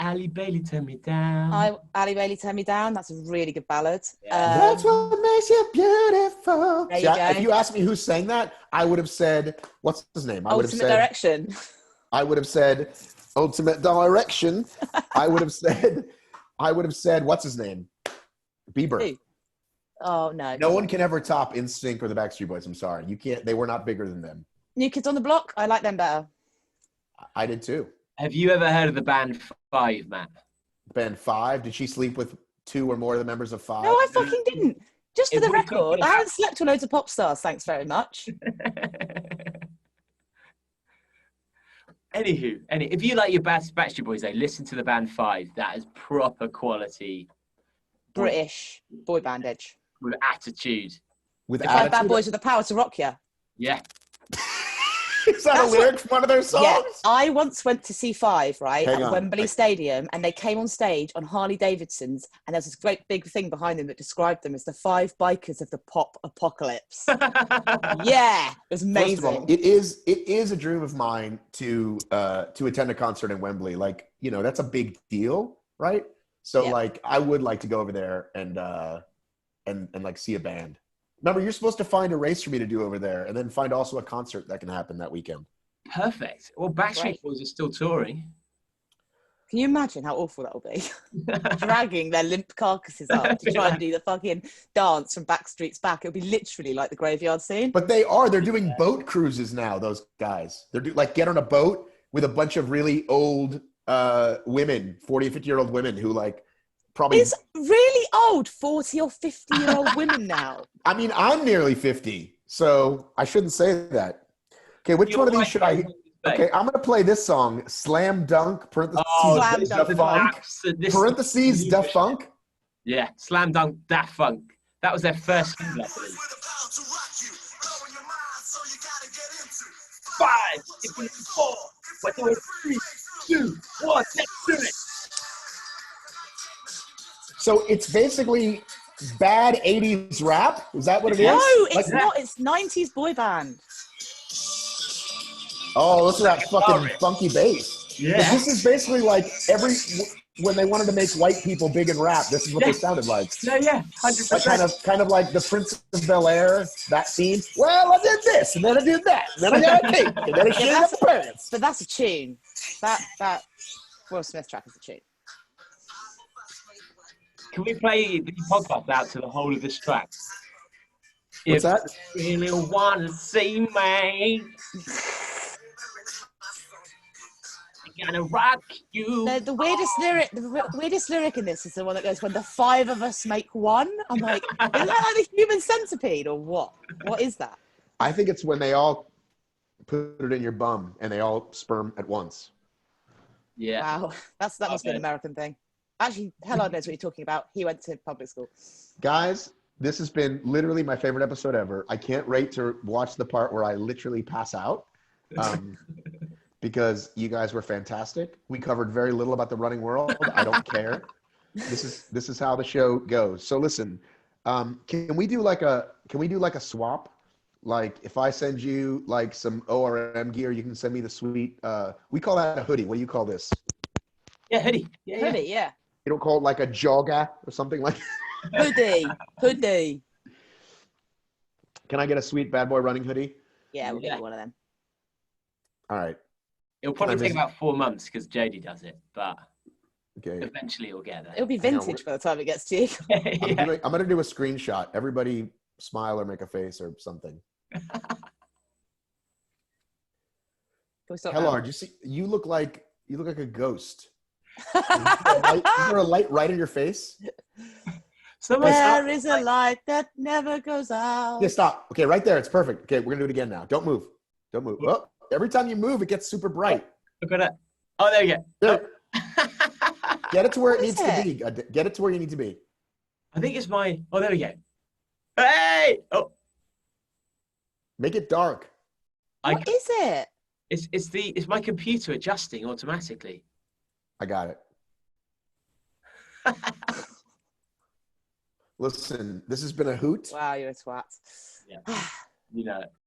Allie Bailey, Turn Me Down. Allie Bailey, Turn Me Down. That's a really good ballad. Yeah. That's what makes you beautiful. There you go. If you asked me who sang that, I would have said, what's his name? Ultimate Direction. I would have said Ultimate Direction. I would have said, what's his name? Bieber. Who? Oh, no. No one can ever top NSYNC or the Backstreet Boys. I'm sorry. You can't. They were not bigger than them. New Kids on the Block. I like them better. I did too. Have you ever heard of the band Five, Matt? Band Five? Did she sleep with 2 or more of the members of Five? No, I fucking didn't. Just for If the we're record, talking I haven't slept with loads of pop stars. Thanks very much. Anywho, if you like your Backstreet Boys, though, listen to the band Five. That is proper quality. British boy bandage. With attitude. With The Five attitude? Bad Boys with the power to rock you. Yeah. Is that a lyric from one of their songs? Yeah, I once went to see Five, right, Hang at on. Wembley Stadium, and they came on stage on Harley Davidsons, and there's this great big thing behind them that described them as the 5 bikers of the pop apocalypse. Yeah, it was amazing. First of all, it is a dream of mine to attend a concert in Wembley. Like, that's a big deal, right? So Yeah. like, I would like to go over there and like see a band. Remember, you're supposed to find a race for me to do over there, and then find also a concert that can happen that weekend. Perfect. Well, Backstreet Right. Boys are still touring. Can you imagine how awful that will be? Dragging their limp carcasses up to try and do the fucking dance from Backstreet's Back. It'll be literally like the graveyard scene. But they're doing boat cruises now, those guys. They're like get on a boat with a bunch of really old women, 40, 50-year-old women who like probably... It's really old 40 or 50-year-old women now. I mean, I'm nearly 50, so I shouldn't say that. Okay, which one of these should I... Okay, I'm going to play this song, Slam Dunk, parentheses, Slam Dunk. Da Funk. Parentheses, Da Funk. Yeah, Slam Dunk, Da Funk. That was their first single, I believe. 5, 4, 3, 2, 1, let's do it. So it's basically bad 80s rap? Is that what it is? No, it's not. It's 90s boy band. Oh, listen to that fucking funky bass. Yeah. But this is basically like when they wanted to make white people big in rap, this is what they sounded like. Yeah, 100%. Like kind of like the Prince of Bel-Air, that scene. Well, I did this, and then I did that, and then I got a cake, and then I shaved up the pants. But that's a tune. That Will Smith track is a tune. Can we play the podcast out to the whole of this track? What's that? You really want to see me, I'm gonna rock you. The weirdest lyric in this is the one that goes, "When the 5 of us make one." I'm like, is that like the human centipede or what? What is that? I think it's when they all put it in your bum and they all sperm at once. Yeah. Wow, that must be an American thing. Actually, Hellard knows what you're talking about. He went to public school. Guys, this has been literally my favorite episode ever. I can't wait to watch the part where I literally pass out. Because you guys were fantastic. We covered very little about the running world. I don't care. This is how the show goes. So listen, can we do like a swap? Like if I send you like some ORM gear, you can send me the sweet. We call that a hoodie. What do you call this? Yeah, hoodie. Hoodie, yeah. You don't call it like a jogger or something like. Hoodie. Can I get a sweet bad boy running hoodie? Yeah, we'll get one of them. All right. It'll probably take about 4 months because Jodie does it, but okay. Eventually it'll get there. It'll be vintage by the time it gets to you. Yeah. I'm gonna do a screenshot. Everybody smile or make a face or something. Hellard, you look like a ghost. Is there a light right in your face? There is a light that never goes out. Yeah, stop. Okay, right there. It's perfect. Okay, we're gonna do it again now. Don't move. Oh, every time you move, it gets super bright. Look at that. Oh, there you go. Oh. Get it to where it needs to be. Get it to where you need to be. I think it's my. Oh, there we go. Hey! Oh. Make it dark. What is it? It's my computer adjusting automatically. I got it. Listen, this has been a hoot. Wow, you're a twat. Yeah. You know it.